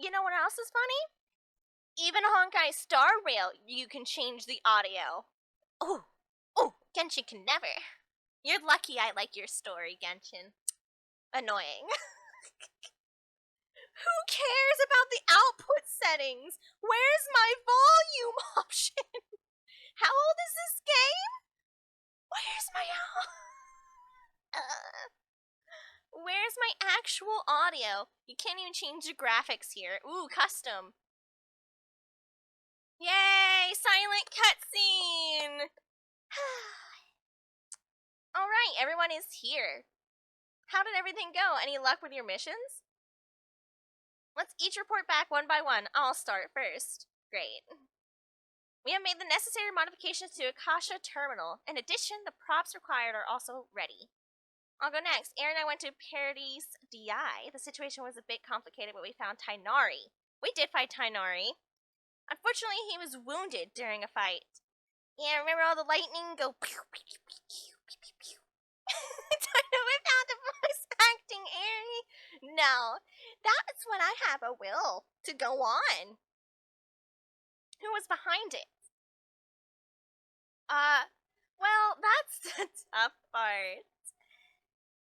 You know what else is funny? Even Honkai Star Rail, you can change the audio. Oh, Genshin can never. You're lucky I like your story, Genshin. Annoying. Who cares about the output settings? Where's my volume option? How old is this game? Where's my Where's my actual audio? You can't even change the graphics here. Ooh, custom. Yay, silent cutscene! Alright, everyone is here. How did everything go? Any luck with your missions? Let's each report back one by one. I'll start first. Great. We have made the necessary modifications to Akasha Terminal. In addition, the props required are also ready. I'll go next. Aaron and I went to Paradise DI. The situation was a bit complicated, but we found Tainari. We did fight Tainari. Unfortunately, he was wounded during a fight. Yeah, remember all the lightning go pew, pew, pew, pew, pew, pew, pew. Without the voice acting, Aaron. No, that's when I have a will to go on. Who was behind it? Well, that's the tough part.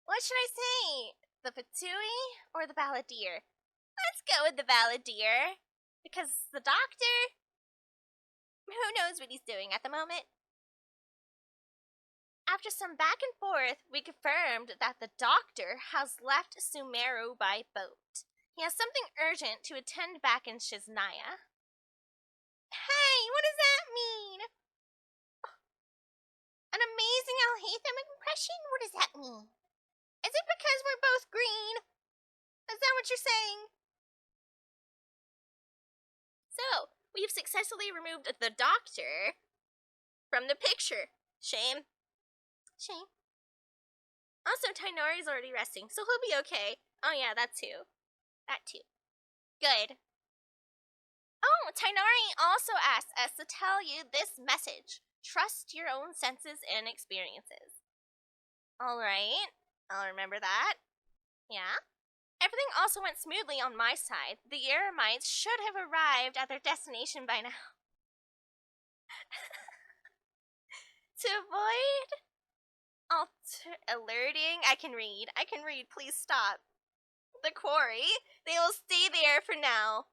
What should I say? The Patui or the Balladeer? Let's go with the Balladeer. Because the doctor, who knows what he's doing at the moment? After some back and forth, we confirmed that the doctor has left Sumeru by boat. He has something urgent to attend back in Shiznaya. Hey, what does that mean? An amazing Alhaitham impression? What does that mean? Is it because we're both green? Is that what you're saying? So, we've successfully removed the doctor from the picture. Shame. Shame. Also, Tainari's already resting, so he'll be okay. Oh yeah, that too. That too. Good. Oh, Tainari also asked us to tell you this message. Trust your own senses and experiences. Alright, I'll remember that. Yeah? Everything also went smoothly on my side. The Eremites should have arrived at their destination by now. To avoid alerting, I can read, please stop. The quarry, they will stay there for now.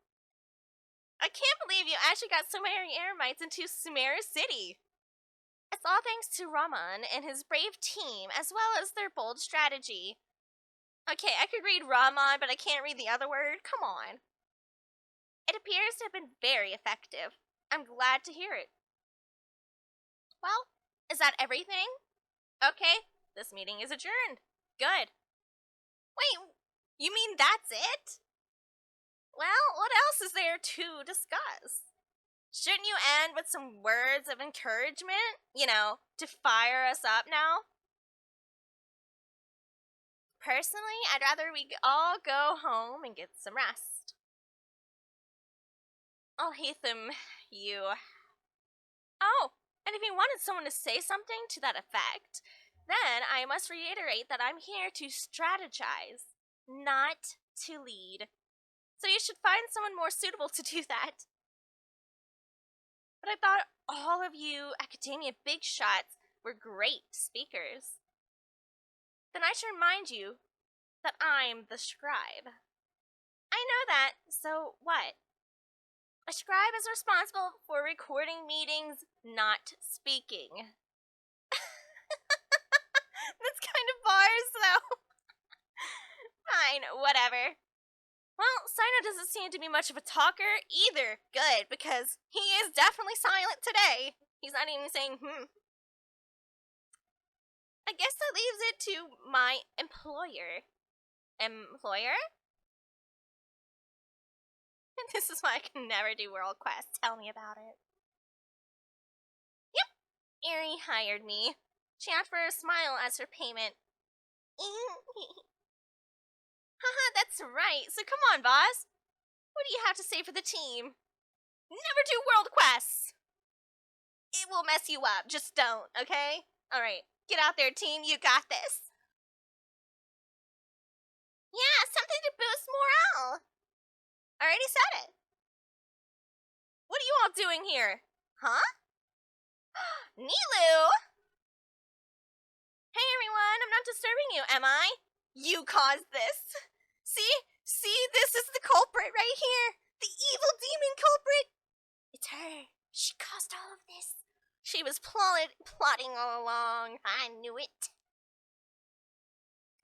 I can't believe you actually got so many Eremites into Sumeru City. It's all thanks to Raman and his brave team, as well as their bold strategy. Okay, I could read Raman, but I can't read the other word. Come on. It appears to have been very effective. I'm glad to hear it. Well, is that everything? Okay, this meeting is adjourned. Good. Wait, you mean that's it? Well, what else is there to discuss? Shouldn't you end with some words of encouragement? You know, to fire us up now? Personally, I'd rather we all go home and get some rest. Alhaitham, you... Oh, and if you wanted someone to say something to that effect, then I must reiterate that I'm here to strategize, not to lead. So you should find someone more suitable to do that. But I thought all of you academia big shots were great speakers. Then I should remind you that I'm the scribe. I know that, so what? A scribe is responsible for recording meetings, not speaking. That's kind of bars, though. Fine, whatever. Well, Sino doesn't seem to be much of a talker either. Good, because he is definitely silent today. He's not even saying, I guess that leaves it to my employer. Employer? This is why I can never do world quests. Tell me about it. Yep, Eri hired me. She asked for a smile as her payment. Haha, that's right. So come on, boss. What do you have to say for the team? Never do world quests! It will mess you up. Just don't, okay? Alright, get out there, team. You got this. Yeah, something to boost morale. I already said it. What are you all doing here? Huh? Nilu! Hey everyone, I'm not disturbing you, am I? You caused this. See, this is the culprit right here. The evil demon culprit. It's her. She caused all of this. She was plotting all along. I knew it.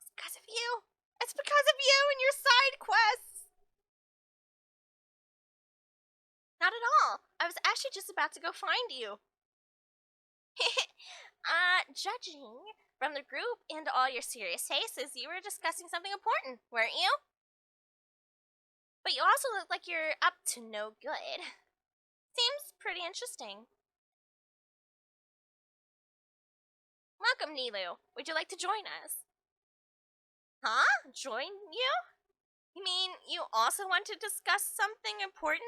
It's because of you. It's because of you and your side quests. Not at all. I was actually just about to go find you. Judging from the group and all your serious faces, you were discussing something important, weren't you? But you also look like you're up to no good. Seems pretty interesting. Welcome, Nilu. Would you like to join us? Huh? Join you? You mean you also want to discuss something important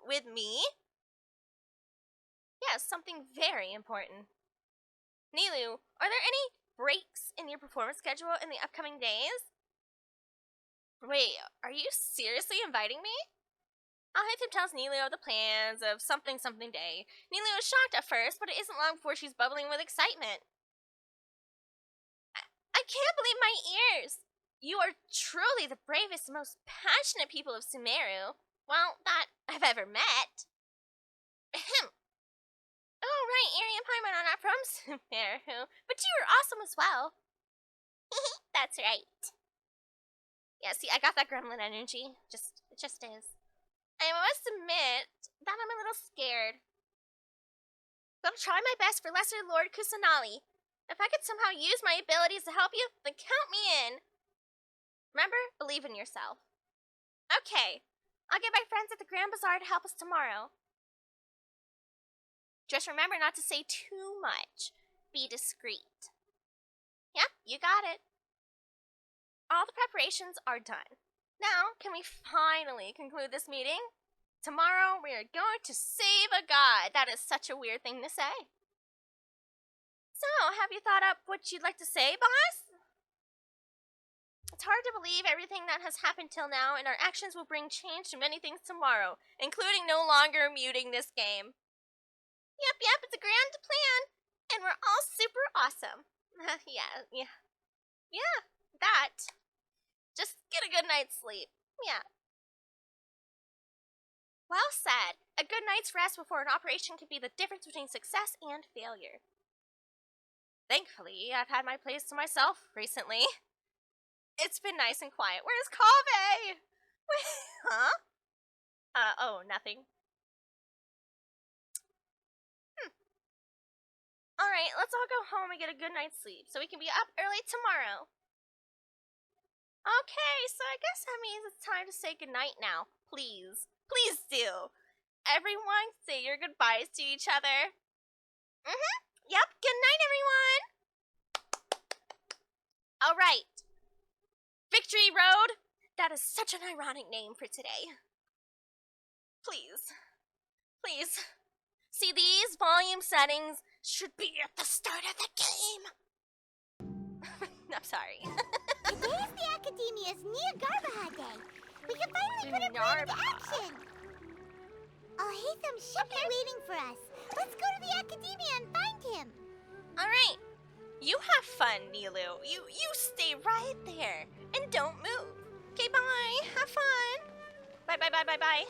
with me? Yes, something very important. Nilu, are there any breaks in your performance schedule in the upcoming days? Wait, are you seriously inviting me? Alhaitham tells Nilu of the plans of something day. Nilu is shocked at first, but it isn't long before she's bubbling with excitement. I can't believe my ears! You are truly the bravest, most passionate people of Sumeru. Well, that I've ever met. Ahem. Oh, right, Iri and Paimon are not from Sumeru, but you are awesome as well. That's right. Yeah, see, I got that gremlin energy. It just is. I must admit that I'm a little scared. But I'll try my best for Lesser Lord Kusanali. If I could somehow use my abilities to help you, then count me in. Remember, believe in yourself. Okay, I'll get my friends at the Grand Bazaar to help us tomorrow. Just remember not to say too much. Be discreet. Yep, you got it. All the preparations are done. Now, can we finally conclude this meeting? Tomorrow, we are going to save a god. That is such a weird thing to say. So, have you thought up what you'd like to say, boss? It's hard to believe everything that has happened till now, and our actions will bring change to many things tomorrow, including no longer muting this game. Yep, it's a grand plan, and we're all super awesome. Yeah, that. Just get a good night's sleep. Yeah. Well said. A good night's rest before an operation can be the difference between success and failure. Thankfully, I've had my place to myself recently. It's been nice and quiet. Where's Kaveh? Huh? Oh, nothing. Alright, let's all go home and get a good night's sleep so we can be up early tomorrow. Okay, so I guess that means it's time to say goodnight now. Please. Please do. Everyone say your goodbyes to each other. Yep, good night, everyone. Alright. Victory Road. That is such an ironic name for today. Please. See, these volume settings should be at the start of the game. I'm sorry. Today's the Academia's Near Garbaha Day. We can finally put our plan into action. Alhaitham should be waiting for us. Let's go to the Academia and find him. Alright. You have fun, Nilu. You stay right there. And don't move. Okay, bye. Have fun. Bye.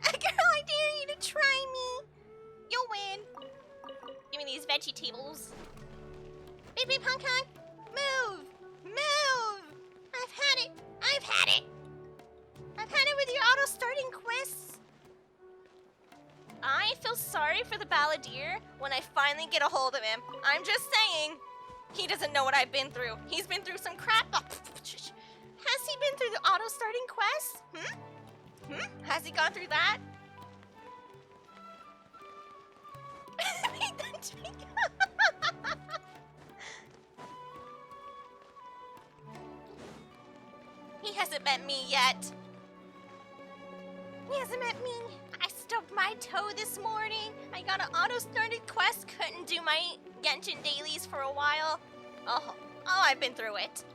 Girl, I dare you to try me. You'll win. Give me these veggie tables. Baby Punk Hunk, move! I've had it with your auto-starting quests. I feel sorry for the balladeer when I finally get a hold of him. I'm just saying. He doesn't know what I've been through. He's been through some crap. Has he been through the auto-starting quests? Has he gone through that? He hasn't met me yet. He hasn't met me. I stubbed my toe this morning. I got an auto-started quest. Couldn't do my Genshin dailies for a while. Oh, I've been through it.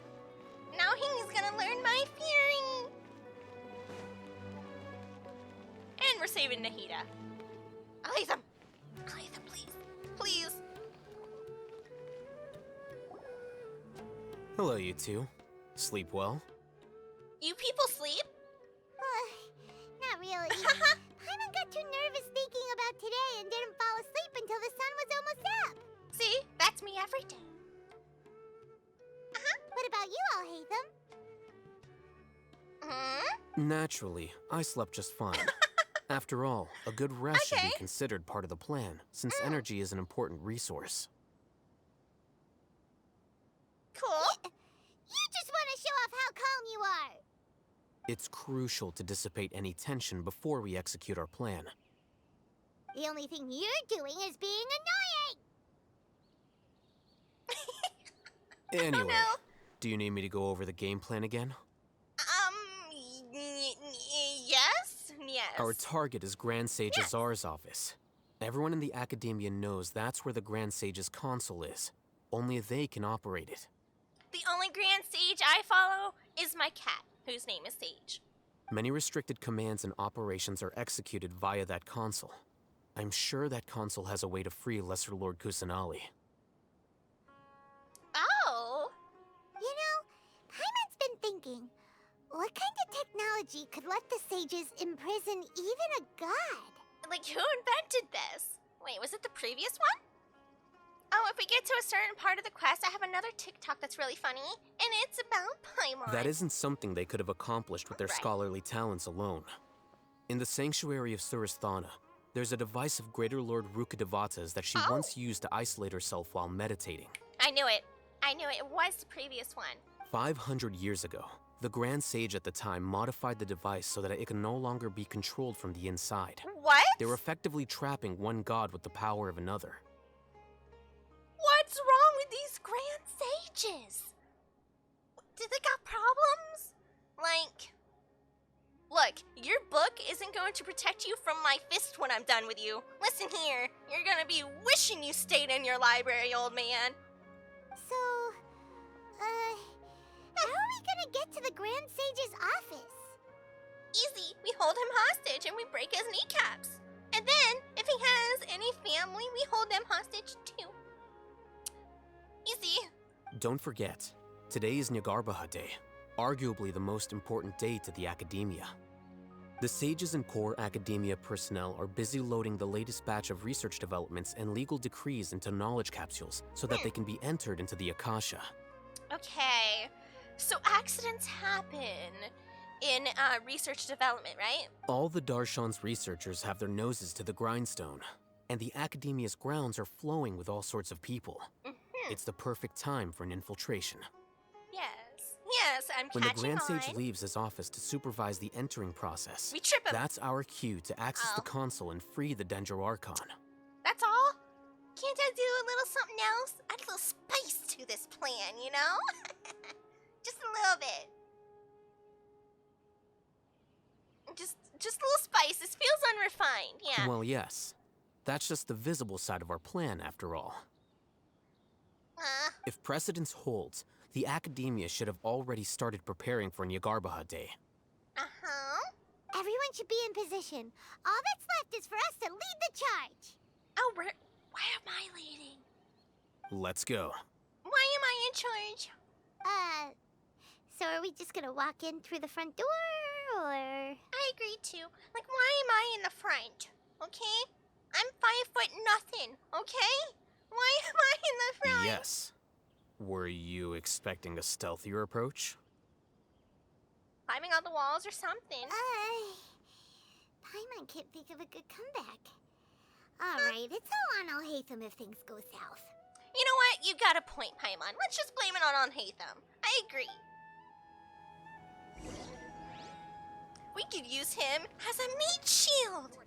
Now he's gonna learn my fury. we're saving Nahida. Alhaitham! Alhaitham, please. Please. Hello, you two. Sleep well? You people sleep? Not really. Paimon got too nervous thinking about today and didn't fall asleep until the sun was almost up. See? That's me every day. What about you, Alhaitham? Naturally, I slept just fine. After all, a good rest should Okay. be considered part of the plan, since energy is an important resource. Cool. You just want to show off how calm you are. It's crucial to dissipate any tension before we execute our plan. The only thing you're doing is being annoying. Anyway, no. do you need me to go over the game plan again? Yes? Yes. Our target is Grand Sage Azar's office. Everyone in the Academia knows that's where the Grand Sage's console is. Only they can operate it. The only Grand Sage I follow is my cat, whose name is Sage. Many restricted commands and operations are executed via that console. I'm sure that console has a way to free Lesser Lord Kusanali. Oh. You know, Paimon's been thinking, what kind of technology could let the sages imprison even a god? Like, who invented this? Wait, was it the previous one? Oh, if we get to a certain part of the quest, I have another TikTok that's really funny, and it's about Paimon. That isn't something they could have accomplished with their Right. scholarly talents alone. In the sanctuary of Surasthana, there's a device of Greater Lord Rukadevata's that she Oh. once used to isolate herself while meditating. I knew it. I knew it. It was the previous one. 500 years ago, the Grand Sage at the time modified the device so that it can no longer be controlled from the inside. What? They were effectively trapping one god with the power of another. What's wrong with these Grand Sages? Do they got problems? Like, look, your book isn't going to protect you from my fist when I'm done with you. Listen here, you're gonna be wishing you stayed in your library, old man. So, how are we gonna get to the Grand Sage's office? Easy, we hold him hostage and we break his kneecaps. And then, if he has any family, we hold them hostage too. Easy. Don't forget, today is Nyargarbaha Day, arguably the most important day to the Academia. The sages and core Academia personnel are busy loading the latest batch of research developments and legal decrees into knowledge capsules so that they can be entered into the Akasha. Okay, so accidents happen in research development, right? All the Darshan's researchers have their noses to the grindstone, and the Academia's grounds are flowing with all sorts of people. It's the perfect time for an infiltration. Yes, I'm When the catching Grand on. Sage leaves his office to supervise the entering process, We trip him. that's our cue to access the Oh. console and free the Dendro Archon. That's all? Can't I do a little something else? Add a little spice to this plan, you know? Just a little bit. Just a little spice. This feels unrefined, yeah. Well, yes. That's just the visible side of our plan, after all. If precedence holds, the Academia should have already started preparing for Nyargarbaha Day. Uh-huh. Everyone should be in position. All that's left is for us to lead the charge. Oh, where am I leading? Let's go. Why am I in charge? So are we just gonna walk in through the front door, or? I agree too. Like, why am I in the front? Okay? I'm 5'0", okay? Why am I in the front? Yes. Were you expecting a stealthier approach? Climbing on the walls or something. Paimon can't think of a good comeback. Alright, it's all on Alhaitham if things go south. You know what? You got a point, Paimon. Let's just blame it on Alhaitham. I agree. We could use him as a meat shield.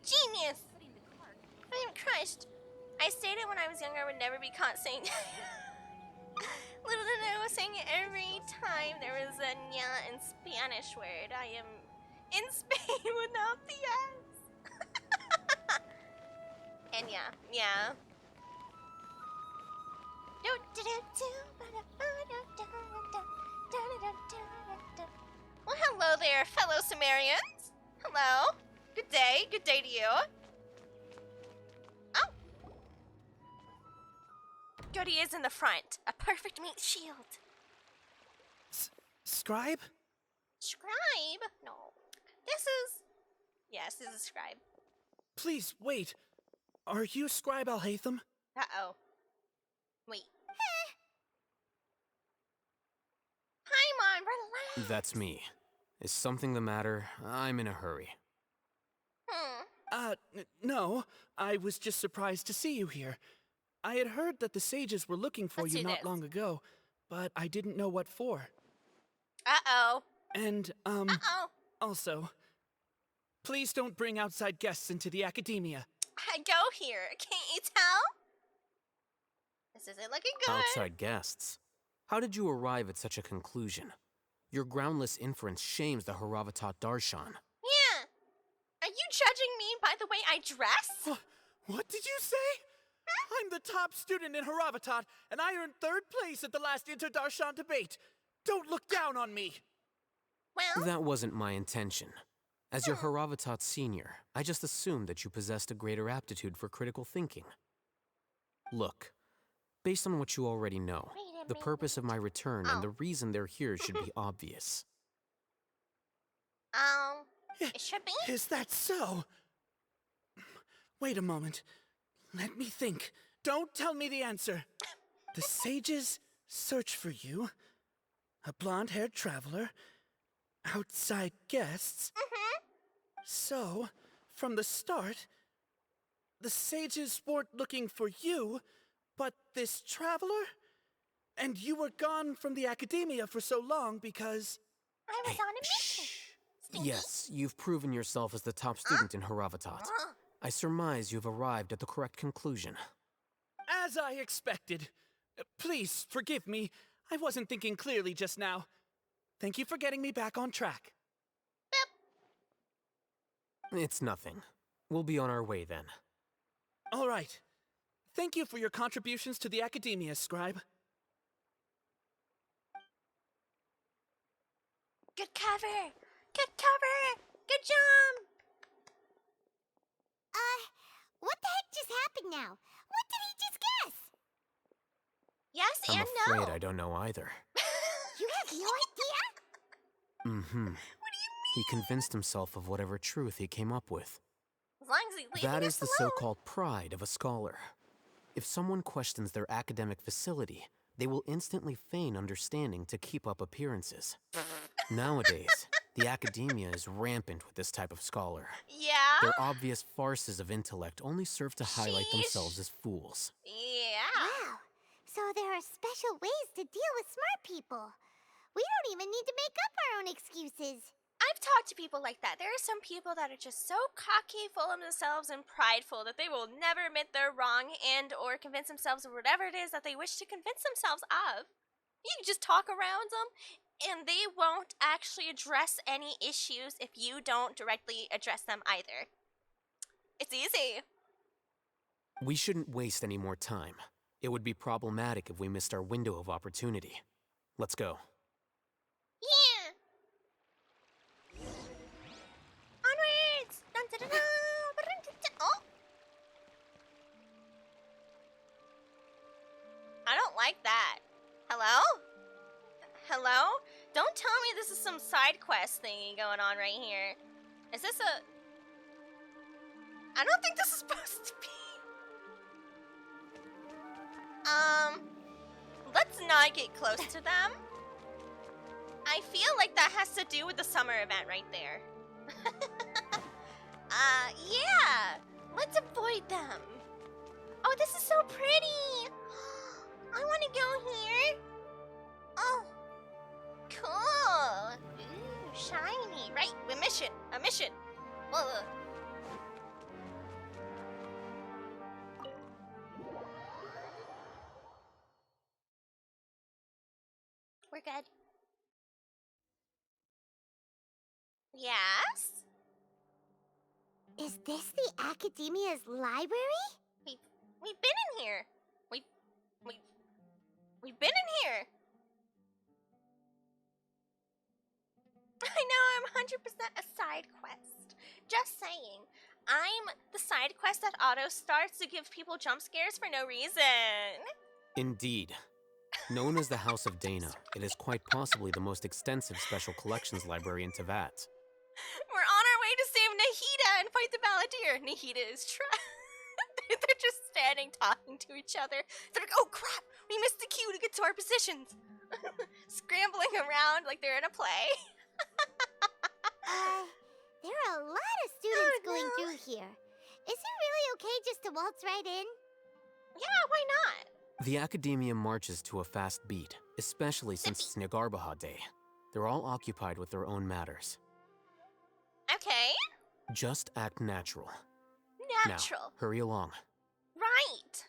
Genius. I'm crushed. I stated when I was younger I would never be caught saying... Little did I was saying it every time there was a nya in Spanish word. I am in Spain without the S. And yeah. Well, hello there, fellow Sumerians. Hello. Good day. Good day to you. Oh. Goody is in the front. A perfect meat shield. Scribe? Scribe? No. This is... Yes, this is Scribe. Please, wait. Are you Scribe Alhaitham? Uh-oh. Wait. Paimon, relax! That's me. Is something the matter? I'm in a hurry. No. I was just surprised to see you here. I had heard that the sages were looking for Let's you do not this. long ago, but I didn't know what for. Uh-oh. And, Uh-oh. also, please don't bring outside guests into the academia. I go here. Can't you tell? This isn't looking good. Outside guests. How did you arrive at such a conclusion? Your groundless inference shames the Haravatat Darshan. Yeah. Are you judging me by the way I dress? What did you say? I'm the top student in Haravatat, and I earned 3rd place at the last Inter-Darshan debate. Don't look down on me. Well, That wasn't my intention. As your Haravatat senior, I just assumed that you possessed a greater aptitude for critical thinking. Look, based on what you already know, Wait a the purpose of my return Oh. and the reason they're here should be obvious. it should be. Is that so? Wait a moment. Let me think. Don't tell me the answer. The sages search for you. A blonde-haired traveler. Outside guests. So, from the start, the sages weren't looking for you, but this traveler? And you were gone from the academia for so long because... I was Hey, on a mission. Stinky. Yes, you've proven yourself as the top student in Haravatat. I surmise you've arrived at the correct conclusion. As I expected. Please, forgive me. I wasn't thinking clearly just now. Thank you for getting me back on track. It's nothing. We'll be on our way then. All right. Thank you for your contributions to the academia, Scribe. Good cover. Good cover. Good job. What the heck just happened now? What did he just guess? Yes I'm and afraid no. I don't know either. You have no idea? Mm-hmm. What do you mean? He convinced himself of whatever truth he came up with. As long as he leaves That is us the alone. so-called pride of a scholar. If someone questions their academic facility, they will instantly feign understanding to keep up appearances. Nowadays, the academia is rampant with this type of scholar. Yeah? Their obvious farces of intellect only serve to highlight Sheesh. themselves as fools. Yeah. Wow. So there are special ways to deal with smart people. We don't even need to make up our own excuses. I've talked to people like that. There are some people that are just so cocky, full of themselves, and prideful that they will never admit they're wrong and or convince themselves of whatever it is that they wish to convince themselves of. You can just talk around them, and they won't actually address any issues if you don't directly address them either. It's easy. We shouldn't waste any more time. It would be problematic if we missed our window of opportunity. Let's go. Yeah. Onwards! Dun, dun, dun, dun, dun, dun, dun. Oh! I don't like that. Hello? Hello? Don't tell me this is some side quest thingy going on right here. Is this a... I don't think this is supposed to be. Let's not get close to them. I feel like that has to do with the summer event right there. Yeah. Let's avoid them. Oh, this is so pretty. I want to go here. Oh, cool. Ooh, shiny. Right, a mission. Ugh. We're good. Yes? Is this the academia's library? We've been in here. We've been in here. I know I'm 100% a side quest. Just saying. I'm the side quest that auto starts to give people jump scares for no reason. Indeed. Known as the House of Dana, it is quite possibly the most extensive special collections library in Teyvat. We're on our way to save Nahida and fight the Balladeer. Nahida is trapped. They're just standing talking to each other. They're like, oh crap, we missed the cue to get to our positions. Scrambling around like they're in a play. There are a lot of students going no. through here. Is it really okay just to waltz right in? Yeah, why not? The Academia marches to a fast beat, especially since it's Nyargarbaha Day. They're all occupied with their own matters. Okay. Just act natural. Natural. Now, hurry along. Right.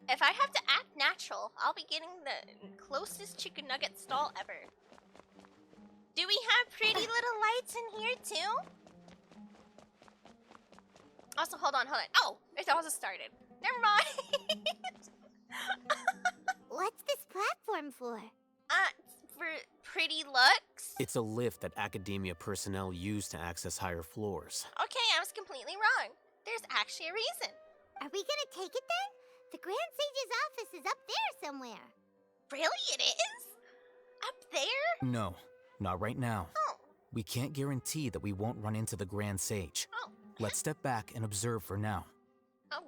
If I have to act natural, I'll be getting the closest chicken nugget stall ever. Do we have pretty little lights in here too? Also, hold on. Oh, it also started. Never mind. What's this platform for? For pretty looks? It's a lift that Academia personnel use to access higher floors. Okay, I was completely wrong. There's actually a reason. Are we gonna take it then? The Grand Sage's office is up there somewhere. Really, it is? Up there? No, not right now. Oh. We can't guarantee that we won't run into the Grand Sage. Oh. Let's step back and observe for now. Oh.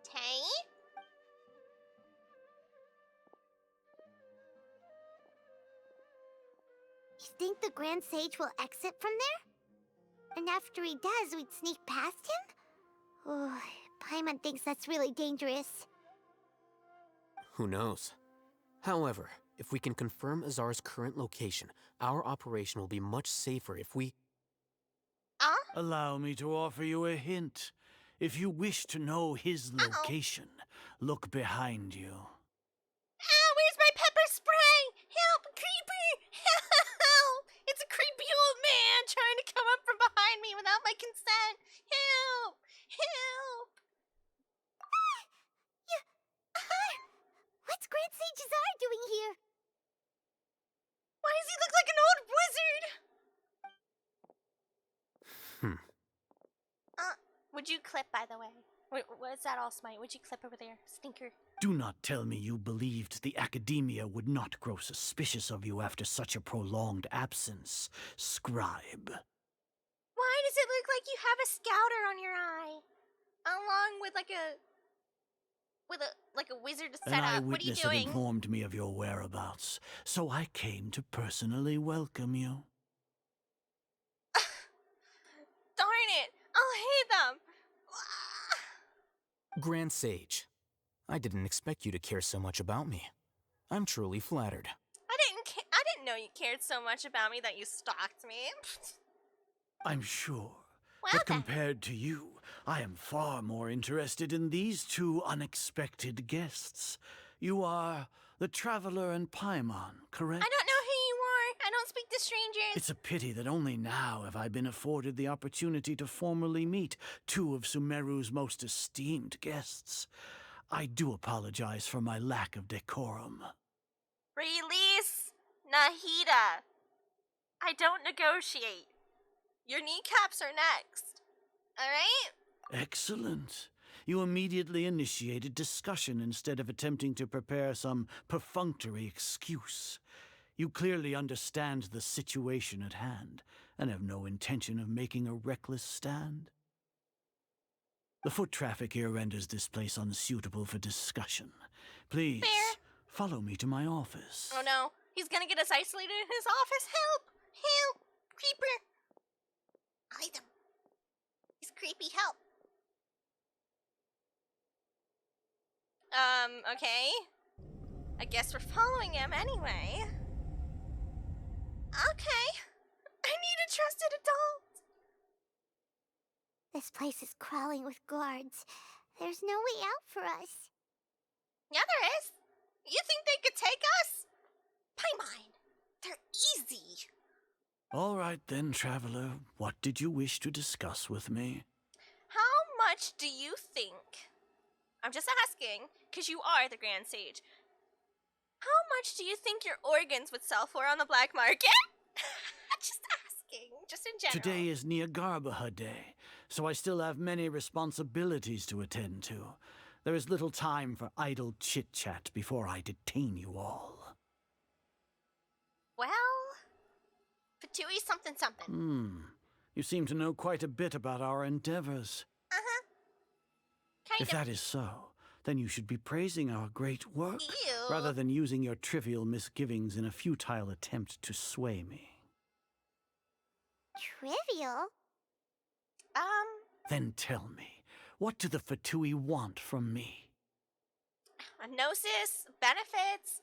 Tay? You think the Grand Sage will exit from there? And after he does, we'd sneak past him? Oh, Paimon thinks that's really dangerous. Who knows? However, if we can confirm Azar's current location, our operation will be much safer if we... Allow me to offer you a hint. If you wish to know his location, look behind you. Ah, where's my pepper spray? Help, creeper! Help! It's a creepy old man trying to come up from behind me without my consent. Help! Help! What's Grand Sage Azar doing here? Why does he look like an old wizard? Would you clip, by the way? What is that all smite? Would you clip over there, stinker? Do not tell me you believed the Academia would not grow suspicious of you after such a prolonged absence, scribe. Why does it look like you have a scouter on your eye? Along with like a wizard An setup. What are you eyewitness had doing? informed me of your whereabouts, so I came to personally welcome you. Darn it! Alhaitham! Grand Sage, I didn't expect you to care so much about me. I'm truly flattered. I didn't know you cared so much about me that you stalked me. I'm sure. Well But then. compared to you, I am far more interested in these two unexpected guests. You are the Traveler and Paimon, correct? I don't know who you are. I don't speak to strangers. It's a pity that only now have I been afforded the opportunity to formally meet two of Sumeru's most esteemed guests. I do apologize for my lack of decorum. Release Nahida. I don't negotiate. Your kneecaps are next. Alright? Excellent. You immediately initiated discussion instead of attempting to prepare some perfunctory excuse. You clearly understand the situation at hand and have no intention of making a reckless stand. The foot traffic here renders this place unsuitable for discussion. Please, Fair. follow me to my office. Oh no. He's gonna get us isolated in his office. Help! Help! Creeper! Alhaitham. He's creepy. Help. Okay. I guess we're following him anyway. Okay. I need a trusted adult. This place is crawling with guards. There's no way out for us. Yeah, there is. You think they could take us? Paimon. They're easy. All right then, Traveler. What did you wish to discuss with me? How much do you think? I'm just asking, because you are the Grand Sage. How much do you think your organs would sell for on the black market? general. Today is Nyagarbha Day, so I still have many responsibilities to attend to. There is little time for idle chit-chat before I detain you all. Well, Fatui something something. You seem to know quite a bit about our endeavors. Uh-huh. Kind If of. that is so, then you should be praising our great work, Ew. rather than using your trivial misgivings in a futile attempt to sway me. Trivial? Then tell me, what do the Fatui want from me? A gnosis, benefits,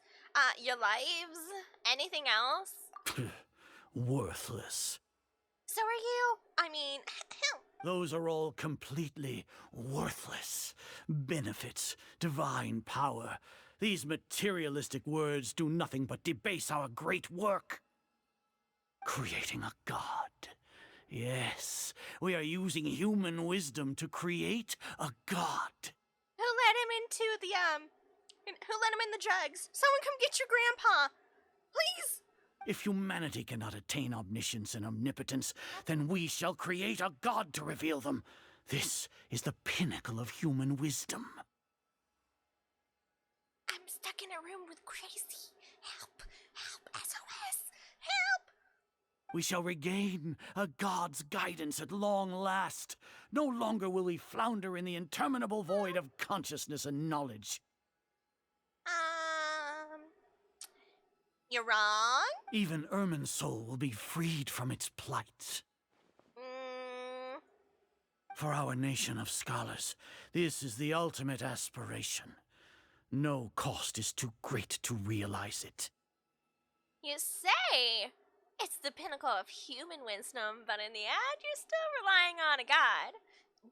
your lives, anything else? Worthless. So are you? I mean, Those are all completely worthless. Benefits, divine power. These materialistic words do nothing but debase our great work. Creating a god. Yes, we are using human wisdom to create a god. who let him into the, who let him in the drugs? Someone come get your grandpa. Please. If humanity cannot attain omniscience and omnipotence, then we shall create a god to reveal them. This is the pinnacle of human wisdom. I'm stuck in a room with crazy. Help. Help. SOS. Help. We shall regain a god's guidance at long last. No longer will we flounder in the interminable void of consciousness and knowledge. You're wrong? Even Ermin's soul will be freed from its plight. For our nation of scholars, this is the ultimate aspiration. No cost is too great to realize it. You say it's the pinnacle of human wisdom, but in the end, you're still relying on a god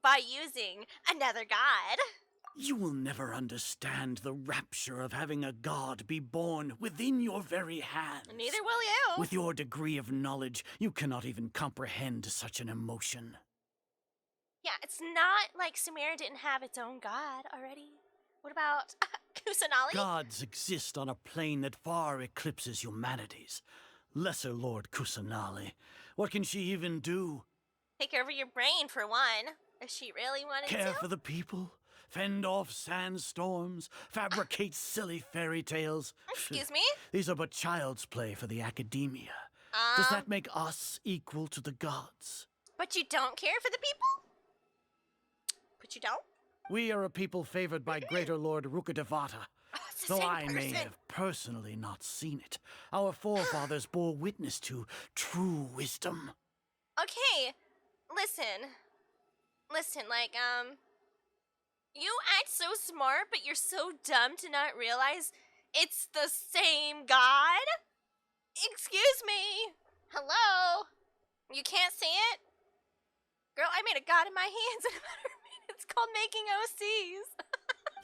by using another god. You will never understand the rapture of having a god be born within your very hands. Neither will you. With your degree of knowledge, you cannot even comprehend such an emotion. Yeah, it's not like Sumeru didn't have its own god already. What about Kusanali? Gods exist on a plane that far eclipses humanity's. Lesser Lord Kusanali. What can she even do? Take over your brain, for one, if she really wanted Care to. for the people? Fend off sandstorms? Fabricate silly fairy tales? Excuse me? These are but child's play for the academia. Does that make us equal to the gods? But you don't care for the people? But you don't? We are a people favored by Greater Lord Rukadevata. Oh, it's the Though same I may person. have personally not seen it, our forefathers bore witness to true wisdom. Okay, listen. Listen, like, you act so smart, but you're so dumb to not realize it's the same god? Excuse me? Hello? You can't see it? Girl, I made a god in my hands in a matter of minutes. It's called making OCs.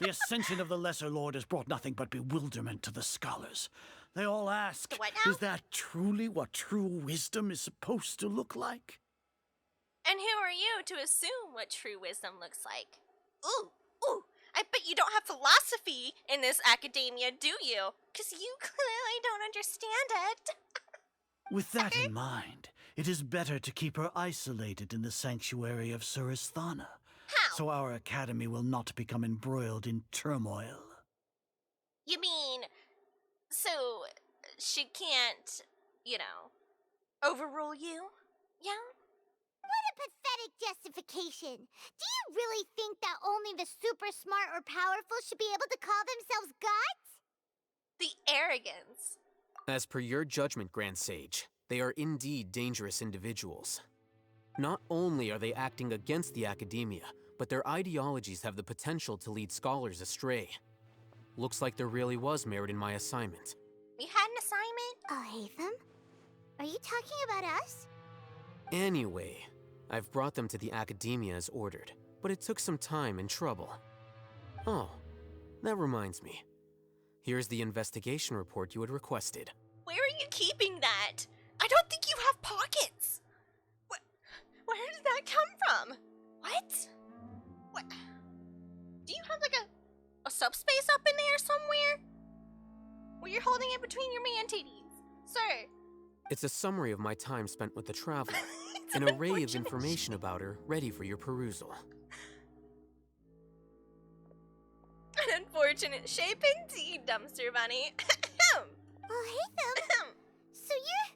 The ascension of the Lesser Lord has brought nothing but bewilderment to the scholars. They all ask, The what now? is that truly what true wisdom is supposed to look like? And who are you to assume what true wisdom looks like? Ooh, I bet you don't have philosophy in this academia, do you? 'Cause you clearly don't understand it. With that in mind, it is better to keep her isolated in the sanctuary of Suristhana, How? so our academy will not become embroiled in turmoil. You mean, so she can't, overrule you? Yeah? What a pathetic justification. Do you really think that only the super smart or powerful should be able to call themselves gods? The arrogance. As per your judgment, Grand Sage, they are indeed dangerous individuals. Not only are they acting against the academia, but their ideologies have the potential to lead scholars astray. Looks like there really was merit in my assignment. You had an assignment? Alhaitham? Are you talking about us? Anyway, I've brought them to the academia as ordered, but it took some time and trouble. Oh, that reminds me. Here's the investigation report you had requested. Where are you keeping that? I don't think you have pockets. Where did that come from? What? What? Do you have like a subspace up in there somewhere? Where you're holding it between your man titties? Sir. It's a summary of my time spent with the Traveler. It's An array of information about her ready for your perusal. An unfortunate shape indeed, Dumpster Bunny. Alhaitham, so you're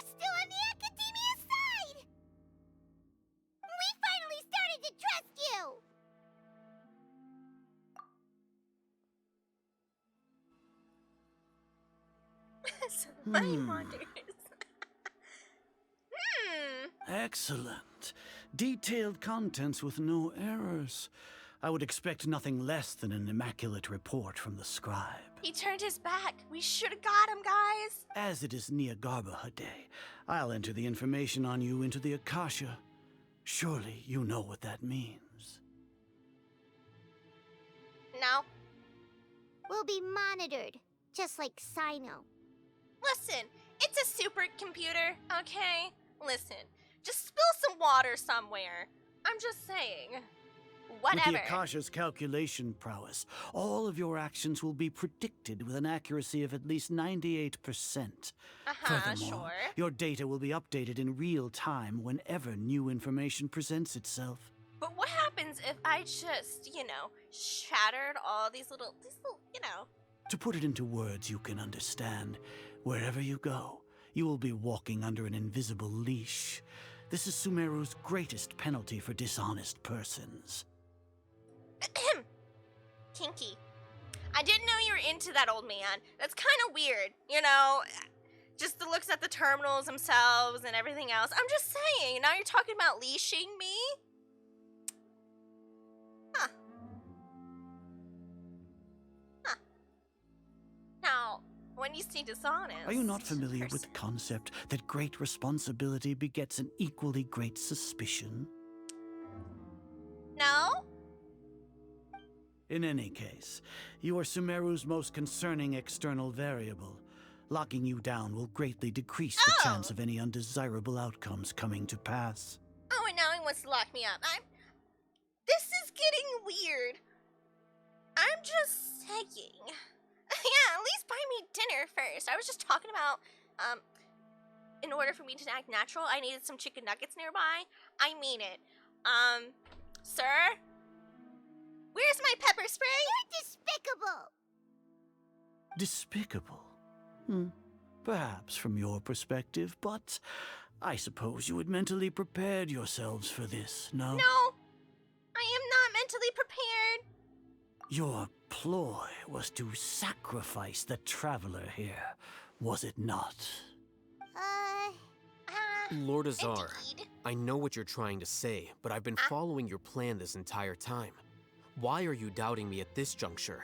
still on the Academia side! We finally started to trust you! So many wonders. Excellent. Detailed contents with no errors. I would expect nothing less than an immaculate report from the scribe. He turned his back. We should have got him, guys. As it is Niagarbaha Day, I'll enter the information on you into the Akasha. Surely you know what that means. No. We'll be monitored, just like Sino. Listen, it's a supercomputer, okay? Listen, just spill some water somewhere. I'm just saying. Whatever. With the Akasha's calculation prowess, all of your actions will be predicted with an accuracy of at least 98%. Furthermore, Sure. your data will be updated in real time whenever new information presents itself. But what happens if I just, shattered all these little, To put it into words you can understand, wherever you go, you will be walking under an invisible leash. This is Sumeru's greatest penalty for dishonest persons. Kinky. I didn't know you were into that old man. That's kind of weird, just the looks at the terminals themselves and everything else. I'm just saying, now you're talking about leashing me? Huh. Now, when you say dishonest... Are you not familiar with the concept that great responsibility begets an equally great suspicion? No? In any case, you are Sumeru's most concerning external variable. Locking you down will greatly decrease the chance of any undesirable outcomes coming to pass. Oh, and now he wants to lock me up. This is getting weird. I'm just saying. Yeah, at least buy me dinner first. I was just talking about, in order for me to act natural, I needed some chicken nuggets nearby. I mean it. Sir? Where's my pepper spray? You're despicable! Despicable? Perhaps from your perspective, but I suppose you had mentally prepared yourselves for this, no? No, I am not mentally prepared. Your ploy was to sacrifice the traveler here, was it not? Lord Azar, Indeed. I know what you're trying to say, but I've been following your plan this entire time. Why are you doubting me at this juncture?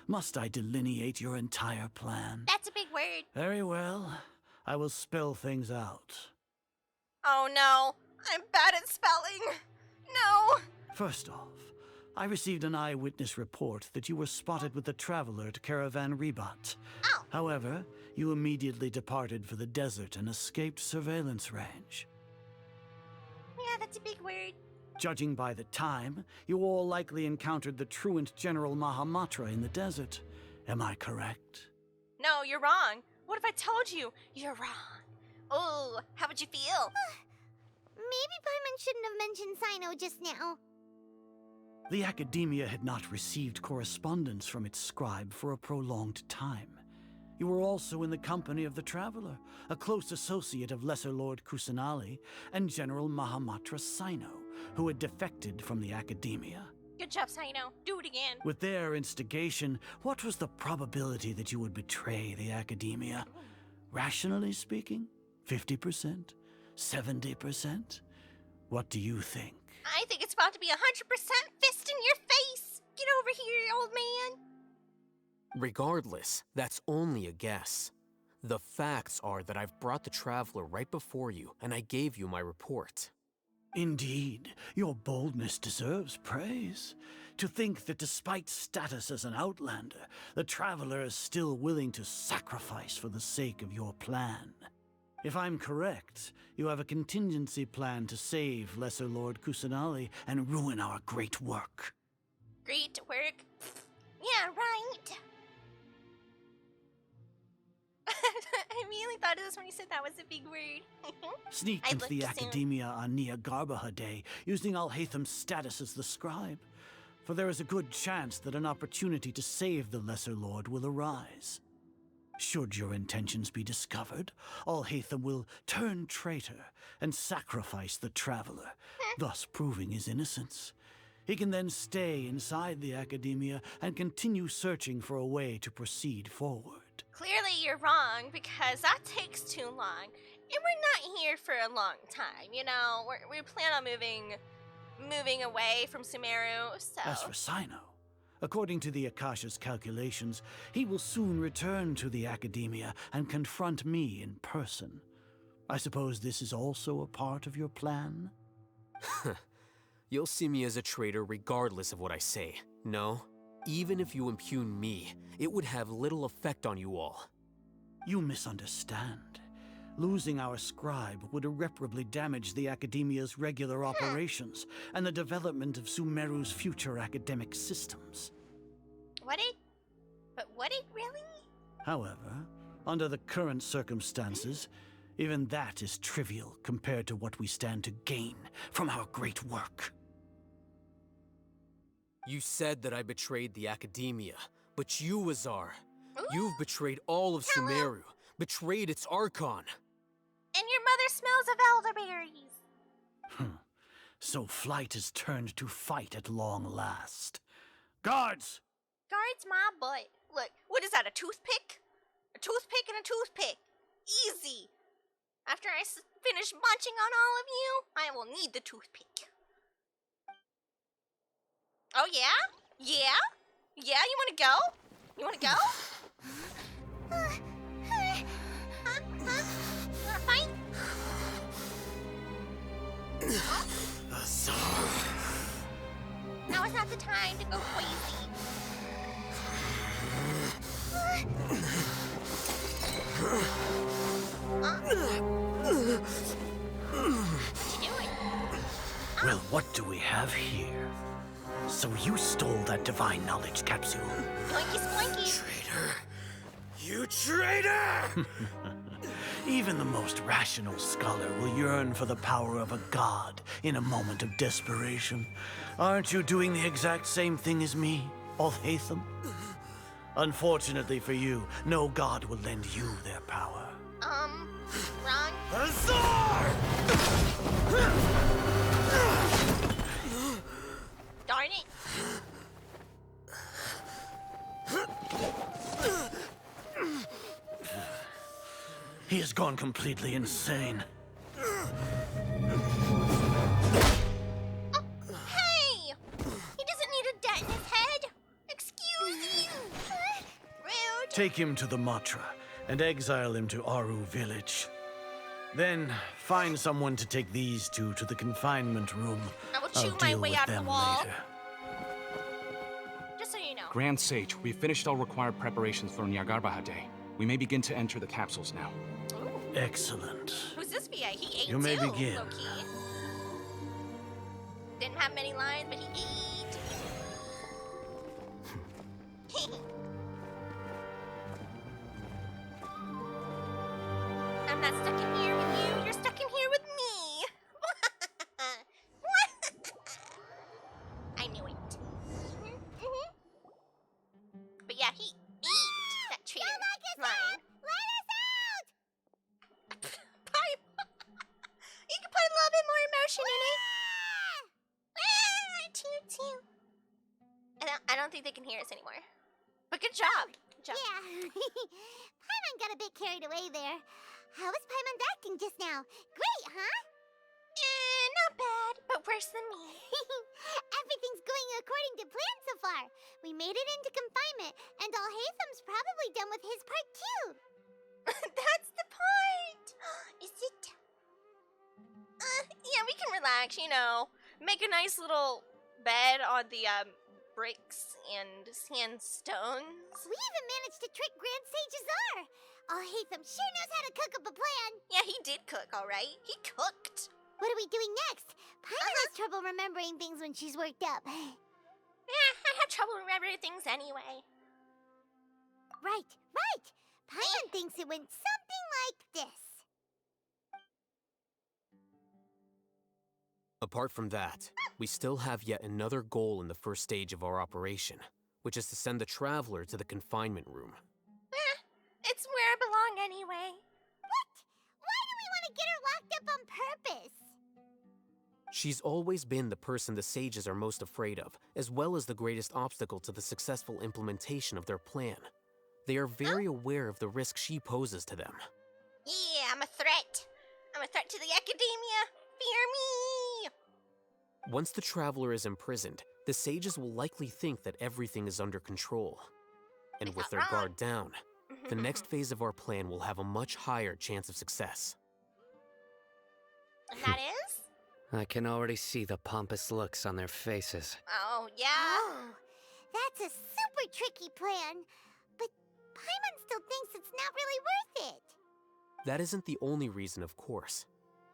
Must I delineate your entire plan? That's a big word. Very well. I will spell things out. Oh no, I'm bad at spelling. No. First off, I received an eyewitness report that you were spotted with the traveler at Caravan Ribat. Oh. However, you immediately departed for the desert and escaped surveillance range. Yeah, that's a big word. Judging by the time, you all likely encountered the truant General Mahamatra in the desert. Am I correct? No, you're wrong. What if I told you you're wrong? Oh, how would you feel? Maybe Paimon shouldn't have mentioned Sino just now. The Academia had not received correspondence from its scribe for a prolonged time. You were also in the company of the Traveler, a close associate of Lesser Lord Kusanali and General Mahamatra Sino, who had defected from the Academia. Good job, Sino. Do it again. With their instigation, what was the probability that you would betray the Academia? Rationally speaking, 50%? 70%? What do you think? I think it's about to be 100% fist in your face. Get over here, old man. Regardless, that's only a guess. The facts are that I've brought the Traveler right before you, and I gave you my report. Indeed, your boldness deserves praise. To think that despite status as an outlander, the Traveler is still willing to sacrifice for the sake of your plan. If I'm correct, you have a contingency plan to save Lesser Lord Kusanali and ruin our great work. Great work. Yeah, right. I immediately thought of this when you said that was a big word. Sneak I into the looked soon. Academia on Niagarbaha Day, using Alhaitham's status as the scribe. For there is a good chance that an opportunity to save the Lesser Lord will arise. Should your intentions be discovered, Alhaitham will turn traitor and sacrifice the traveler, thus proving his innocence. He can then stay inside the Academia and continue searching for a way to proceed forward. Clearly you're wrong, because that takes too long. And we're not here for a long time, you know? We plan on moving away from Sumeru, so... As for Sino, according to the Akasha's calculations, he will soon return to the Academia and confront me in person. I suppose this is also a part of your plan? You'll see me as a traitor regardless of what I say. No, even if you impugn me, it would have little effect on you all. You misunderstand. Losing our scribe would irreparably damage the Academia's regular operations and the development of Sumeru's future academic systems. Would it really? However, under the current circumstances, even that is trivial compared to what we stand to gain from our great work. You said that I betrayed the Academia, but you, Azar, Ooh. you've betrayed all of Sumeru, betrayed its Archon. And your mother smells of elderberries. So flight is turned to fight at long last. Guards! Guards my butt. Look, what is that, a toothpick? A toothpick and a toothpick. Easy. After I finish munching on all of you, I will need the toothpick. Oh yeah? Yeah? Yeah, you wanna go? You wanna go? Huh? You wanna fight? Now is not the time to go crazy. What you doing? Well, what do we have here? So you stole that divine knowledge capsule. Blinky splinky. Traitor! You traitor! Even the most rational scholar will yearn for the power of a god in a moment of desperation. Aren't you doing the exact same thing as me, Alhaitham? Unfortunately for you, no god will lend you their power. Wrong. Azar! Darn it. He has gone completely insane. Hey! He doesn't need a dent in his head. Excuse you. Rude. Take him to the Matra and exile him to Aru village. Then find someone to take these two to the confinement room. I will I'll chew my deal way with out of the them wall. later. Just so you know. Grand Sage, we've finished all required preparations for Niagarbaha Day. We may begin to enter the capsules now. Ooh. Excellent. Who's this VA? He ate You may too, begin. low-key. Didn't have many lines, but he ate. I'm not stuck in here with you. You're stuck in here with me. What? I knew it. But yeah, he ate that traitor line. Let us out! Pipe. You can put a little bit more emotion in it. Toot toot. I don't think they can hear us anymore. But good job. Good job. Yeah. Paimon got a bit carried away there. How was Paimon acting just now? Great, huh? Not bad, but worse than me. Everything's going according to plan so far. We made it into confinement, and Alhaitham's probably done with his part too. That's the point. Is it? Yeah, we can relax, you know. Make a nice little bed on the bricks and sandstones. We even managed to trick Grand Sage Azar. Alhaitham sure knows how to cook up a plan. Yeah, he did cook, all right. He cooked. What are we doing next? Paimon has trouble remembering things when she's worked up. Yeah, I have trouble remembering things anyway. Right. Paimon thinks it went something like this. Apart from that, we still have yet another goal in the first stage of our operation, which is to send the Traveler to the confinement room. It's where I belong anyway. What? Why do we want to get her locked up on purpose? She's always been the person the sages are most afraid of, as well as the greatest obstacle to the successful implementation of their plan. They are very aware of the risk she poses to them. Yeah, I'm a threat. I'm a threat to the academia. Fear me! Once the Traveler is imprisoned, the sages will likely think that everything is under control. And They with thought their wrong. guard down, the next phase of our plan will have a much higher chance of success. And that is? I can already see the pompous looks on their faces. Oh, yeah. Oh, that's a super tricky plan. But Paimon still thinks it's not really worth it. That isn't the only reason, of course.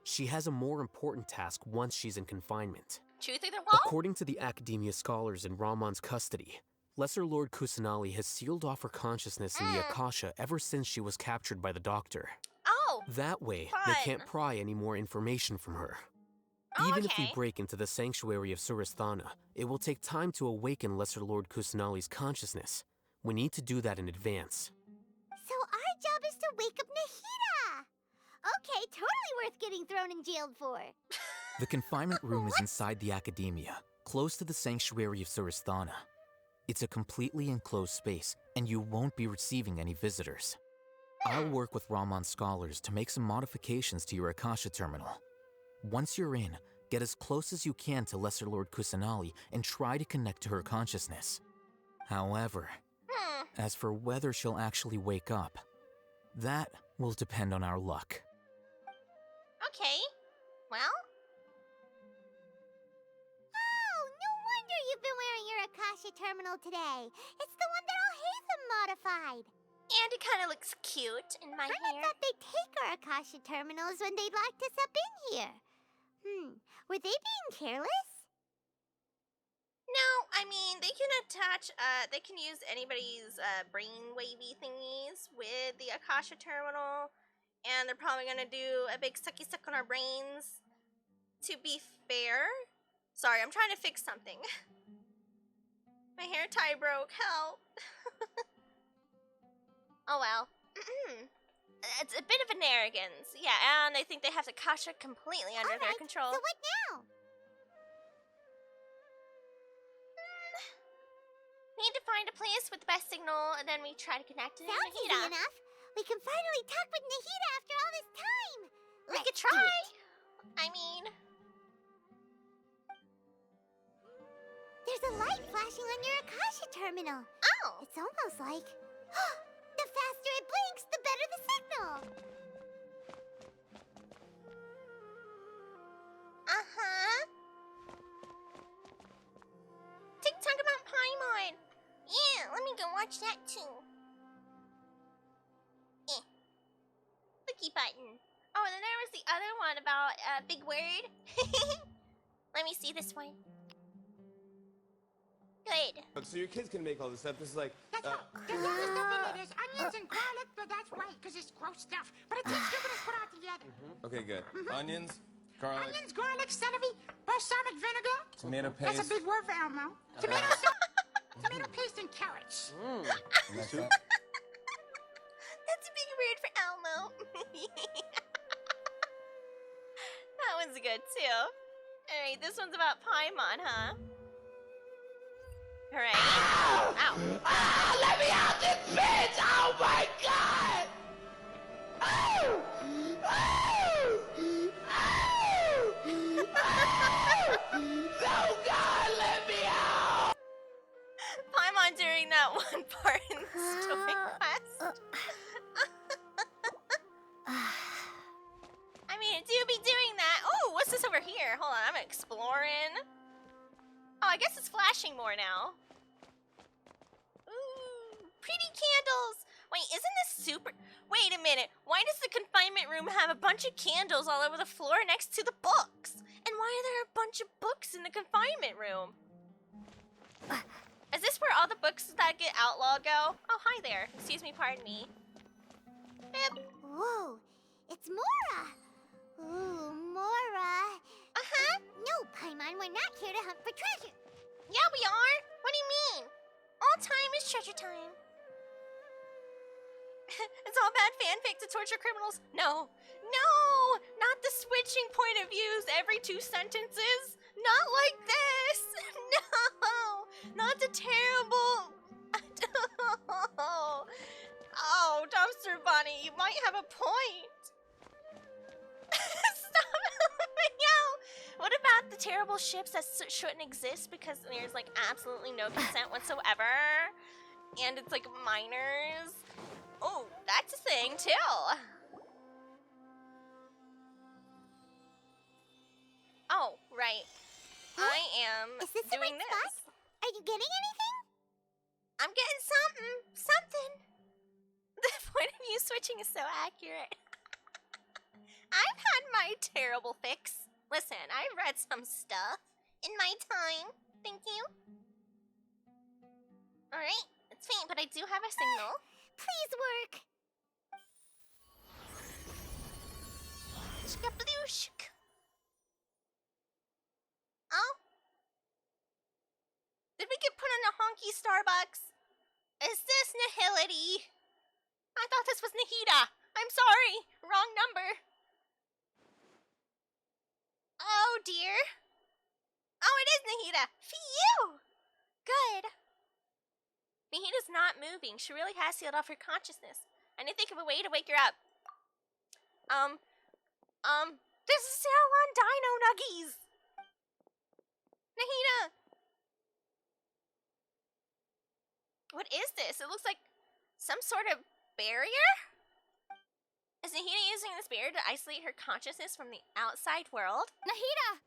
She has a more important task once she's in confinement. Truth or the wall? According to the Academia scholars in Ramon's custody, Lesser Lord Kusanali has sealed off her consciousness in the Akasha ever since she was captured by the Doctor. Oh, That way, they Fun. can't pry any more information from her. oh, Even okay. if we break into the sanctuary of Suristhana, it will take time to awaken Lesser Lord Kusanali's consciousness. We need to do that in advance. So our job is to wake up Nahida. Okay, totally worth getting thrown in jail for. The confinement room is inside the Academia, close to the sanctuary of Suristhana. It's a completely enclosed space, and you won't be receiving any visitors. I'll work with Ramon's scholars to make some modifications to your Akasha terminal. Once you're in, get as close as you can to Lesser Lord Kusanali and try to connect to her consciousness. However, as for whether she'll actually wake up, that will depend on our luck. Okay. Well, Oh, no wonder you've been wearing your Akasha terminal today. It's the one that Alhaitham modified. and it kind of looks cute in my Paimon hair. thought they'd take our Akasha terminals when they locked us up in here. Were they being careless? No, I mean, they can attach, they can use anybody's brain wavy thingies with the Akasha terminal, and they're probably gonna do a big sucky suck on our brains. To be fair, sorry, I'm trying to fix something. My hair tie broke, help. Oh well. It's a bit of an arrogance, yeah, and I think they have Akasha completely under their Alright, control. So what now? Need to find a place with the best signal, and then we try to connect to Sounds easy Nahida. enough. We can finally talk with Nahida after all this time. We Let's could do try. it. I mean, There's a light flashing on your Akasha terminal. oh, It's almost like... the faster it blinks, the better the signal. uh-huh. TikTok about Paimon. Yeah, let me go watch that too. Clicky button. Oh, and then there was the other one about big word. Let me see this one. Good. So your kids can make all this stuff. This is like, That's right. There's all this stuff in there. There's onions and garlic, but that's right, because it's gross stuff. But it tastes good when it's put out together. okay, good. Onions, garlic, Onions, garlic, celery, balsamic vinegar. tomato That's a paste. big word for Elmo. Tomato sauce, tomato paste, and carrots. Next up. That's a big word for Elmo. That one's good too. Alright, this one's about Paimon, huh? Alright. Ow. Let me out this bitch! Oh my god! Oh! Oh! Oh! Oh! No, God, let me out! Paimon during that one part in the story quest. I mean, it do be doing that. Oh, what's this over here? Hold on, I'm exploring. Oh, I guess it's flashing more now. Ooh, pretty candles. Wait, isn't this super... Wait a minute. Why does the confinement room have a bunch of candles all over the floor next to the books? And why are there a bunch of books in the confinement room? Is this where all the books that get outlawed go? Oh, hi there. Excuse me, pardon me. Whoa, it's Mora! Ooh, Mora! Uh-huh. No, Paimon, we're not here to hunt for treasure. Yeah, we are. What do you mean? All time is treasure time. It's all bad fanfic to torture criminals. No, not the switching point of views every 2 sentences. Not like this. No, not the terrible. Oh, Dumpster Bunny, you might have a point. Stop helping out. What about the terrible ships that shouldn't exist because there's like absolutely no consent whatsoever? And it's like minors. Oh, that's a thing too. Oh, right. Huh? I am Is this the doing right this. spot? Are you getting anything? I'm getting something. The point of view switching is so accurate. I've had my terrible fix. Listen, I've read some stuff in my time. Thank you. Alright, it's faint, but I do have a signal. Please work. Shkablooshk. Oh? Did we get put in a honky Starbucks? Is this Nihility? I thought this was Nahida. I'm sorry. Wrong number. Oh dear. Oh, it is Nahida. Phew! Good. Nahida's not moving. She really has sealed off her consciousness. I need to think of a way to wake her up. There's a sale on Dino Nuggies. Nahida. What is this? It looks like some sort of barrier? Is Nahida using this barrier to isolate her consciousness from the outside world? Nahida!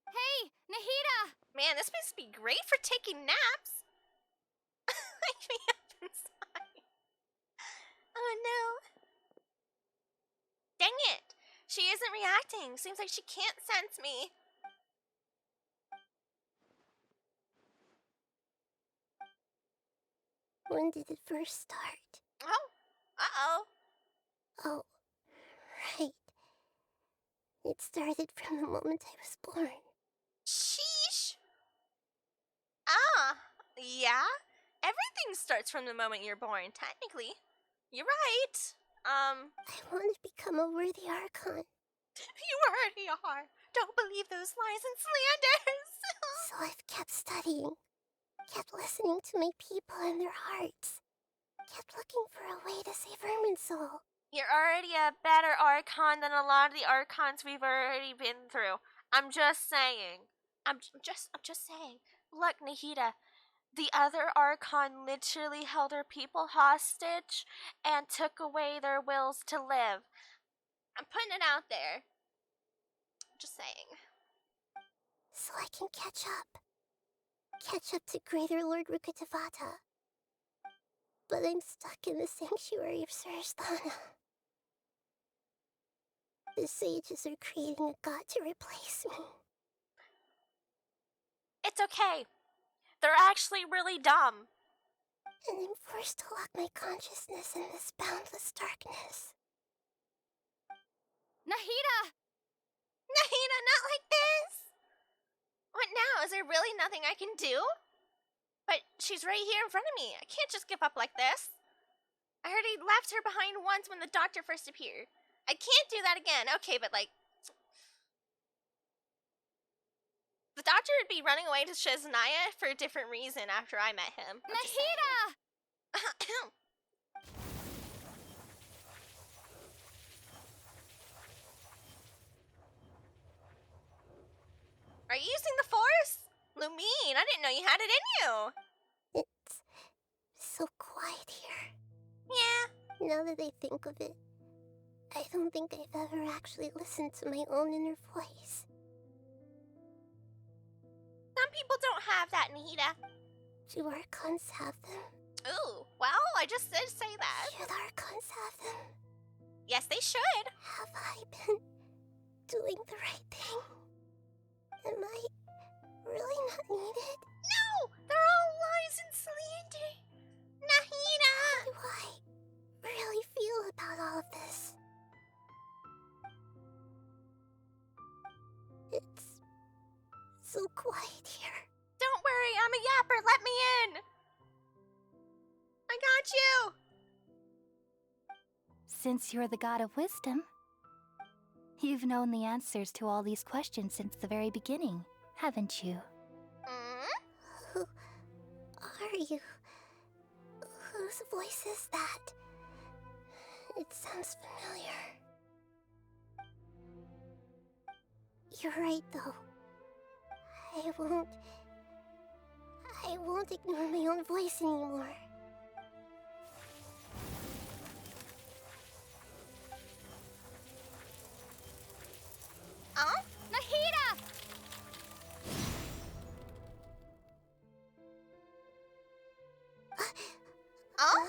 Hey, Nahida! Man, this must be great for taking naps. Wake me up inside. Oh no. Dang it. She isn't reacting. Seems like she can't sense me. When did it first start? Oh. Uh-oh. Oh, right. It started from the moment I was born. Sheesh. Ah, yeah? Everything starts from the moment you're born, technically. You're right. I want to become a worthy Archon. You already are. Don't believe those lies and slanders. So I've kept studying, kept listening to my people and their hearts, kept looking for a way to save Irminsul. You're already a better Archon than a lot of the Archons we've already been through. I'm just saying. I'm just saying. Look, Nahida, the other Archon literally held her people hostage and took away their wills to live. I'm putting it out there. Just saying. So I can catch up. Catch up to Greater Lord Rukkhadevata. But I'm stuck in the sanctuary of Surasthana. The sages are creating a god to replace me. It's okay. They're actually really dumb. And I'm forced to lock my consciousness in this boundless darkness. Nahida! Nahida, not like this! What now? Is there really nothing I can do? But she's right here in front of me. I can't just give up like this. I already left her behind once when the doctor first appeared. I can't do that again. Okay, but like... The doctor would be running away to Shiznaya for a different reason after I met him. Nahida! Are you using the Force? Lumine, I didn't know you had it in you. It's so quiet here. Yeah. Now that I think of it, I don't think I've ever actually listened to my own inner voice. Some people don't have that, Nahida. Do Archons have them? Ooh, well, I just did say that. Should Archons have them? Yes, they should. Have I been doing the right thing? Am I really not needed? No! They're all lies and slander. Nahida! I I really feel about all of this. It's so quiet here. Don't worry, I'm a yapper. Let me in. I got you. Since you're the god of wisdom, you've known the answers to all these questions since the very beginning, haven't you? Who are you? Whose voice is that? It sounds familiar. You're right, though. I won't ignore my own voice anymore. Oh? Nahida! Oh?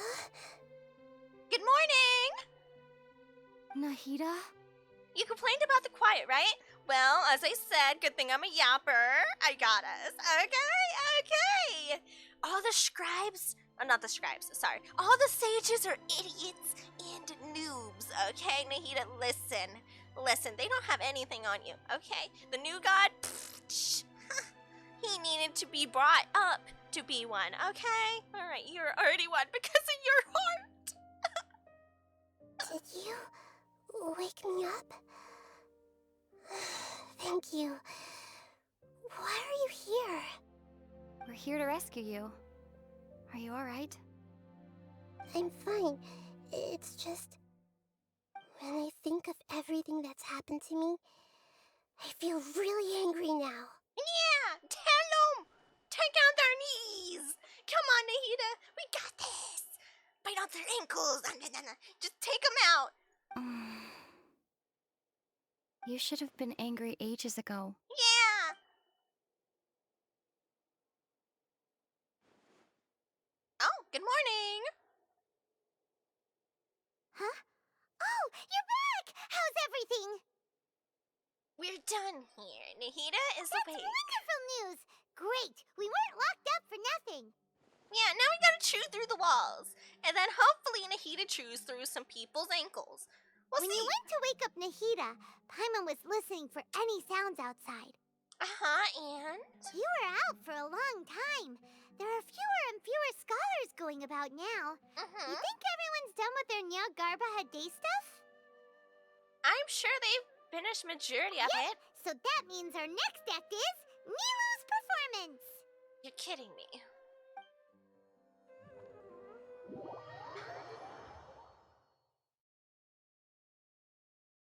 Good morning! Nahida? You complained about the quiet, right? Well, as I said, good thing I'm a yapper. I got us. Okay. All the scribes, not the scribes, sorry. All the sages are idiots and noobs, okay? Nahida, listen, they don't have anything on you, okay? The new god, he needed to be brought up to be one, okay? Alright, you're already one because of your heart. Did you wake me up? Thank you. Why are you here? We're here to rescue you. Are you alright? I'm fine. It's just... when I think of everything that's happened to me, I feel really angry now. Yeah, tell them. Take out their knees. Come on, Nahida, we got this. Bite out their ankles. Just take them out. You should have been angry ages ago. Yeah. Oh, good morning. Huh? Oh, you're back! How's everything? We're done here. Nahida is That's awake. wonderful news! Great! We weren't locked up for nothing! Yeah, now we gotta chew through the walls. And then hopefully Nahida chews through some people's ankles. We'll When see. you went to wake up Nahida, Paimon was listening for any sounds outside. And? You were out for a long time. There are fewer and fewer scholars going about now. You think everyone's done with their Nyagarbha day stuff? I'm sure they've finished majority of it. So that means our next act is Nilu's performance. You're kidding me.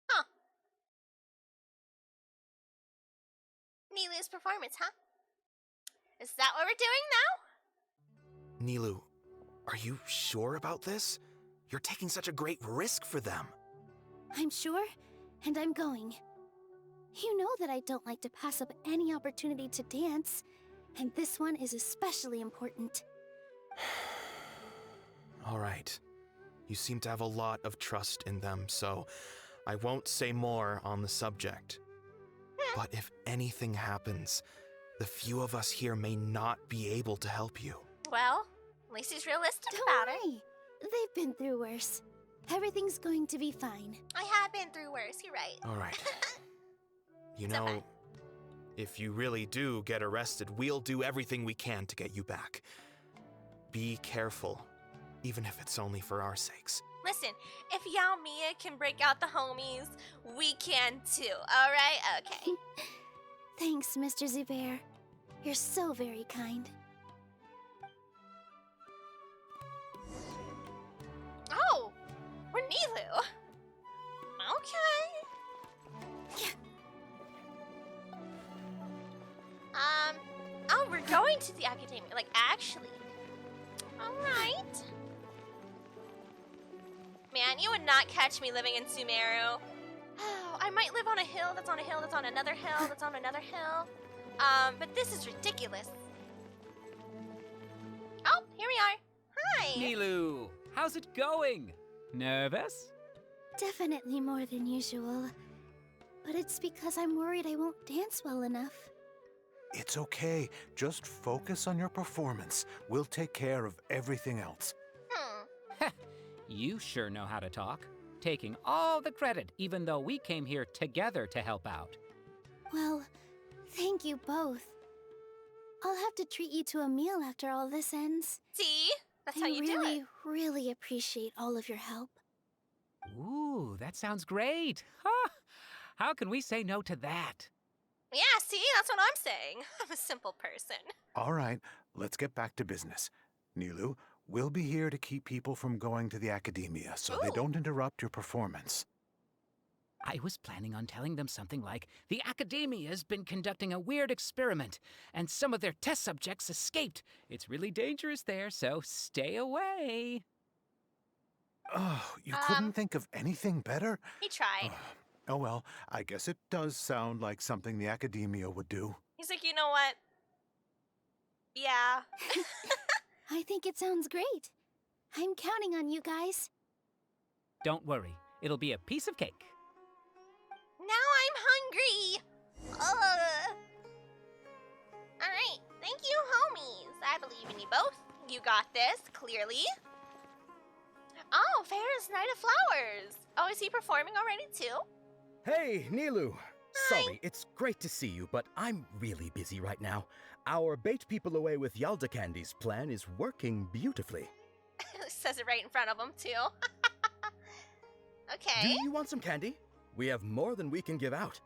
Huh. Nilu's performance, huh? Is that what we're doing now? Nilu, are you sure about this? You're taking such a great risk for them. I'm sure, and I'm going. You know that I don't like to pass up any opportunity to dance, and this one is especially important. All right. You seem to have a lot of trust in them, so I won't say more on the subject. But if anything happens, the few of us here may not be able to help you. Well, at least he's realistic Don't about it. worry. They've been through worse. Everything's going to be fine. I have been through worse, you're right. All right. You It's know, okay. if you really do get arrested, we'll do everything we can to get you back. Be careful, even if it's only for our sakes. Listen, if Yao Mia can break out the homies, we can too, alright? Okay. Thanks, Mr. Zubair. You're so very kind. Oh, we're Nilu. Okay. Oh, we're going to the academia. Like, actually. Alright. Man, you would not catch me living in Sumeru. Oh, I might live on a hill that's on a hill that's on another hill that's on another hill. But this is ridiculous. Oh, here we are. Hi. Nilu, how's it going? Nervous? Definitely more than usual. But it's because I'm worried I won't dance well enough. It's okay. Just focus on your performance. We'll take care of everything else. You sure know how to talk. Taking all the credit, even though we came here together to help out. Well, thank you both. I'll have to treat you to a meal after all this ends. See? That's how you do it. I really appreciate all of your help. Ooh, that sounds great. Huh? How can we say no to that? Yeah, see? That's what I'm saying. I'm a simple person. All right, let's get back to business. Nilu, we'll be here to keep people from going to the academia so they don't interrupt your performance. I was planning on telling them something like, the Academia's been conducting a weird experiment, and some of their test subjects escaped. It's really dangerous there, so stay away. Oh, you couldn't think of anything better? He tried. Oh well, I guess it does sound like something the academia would do. He's like, you know what? Yeah. I think it sounds great. I'm counting on you guys. Don't worry, it'll be a piece of cake. Now I'm hungry. Ugh. Alright, thank you, homies. I believe in you both. You got this, clearly. Oh, Farrah's Night of Flowers. Oh, is he performing already, too? Hey, Nilu. Sorry, it's great to see you, but I'm really busy right now. Our Bait People Away with Yalda Candies plan is working beautifully. Says it right in front of him, too. Okay. Do you want some candy? We have more than we can give out.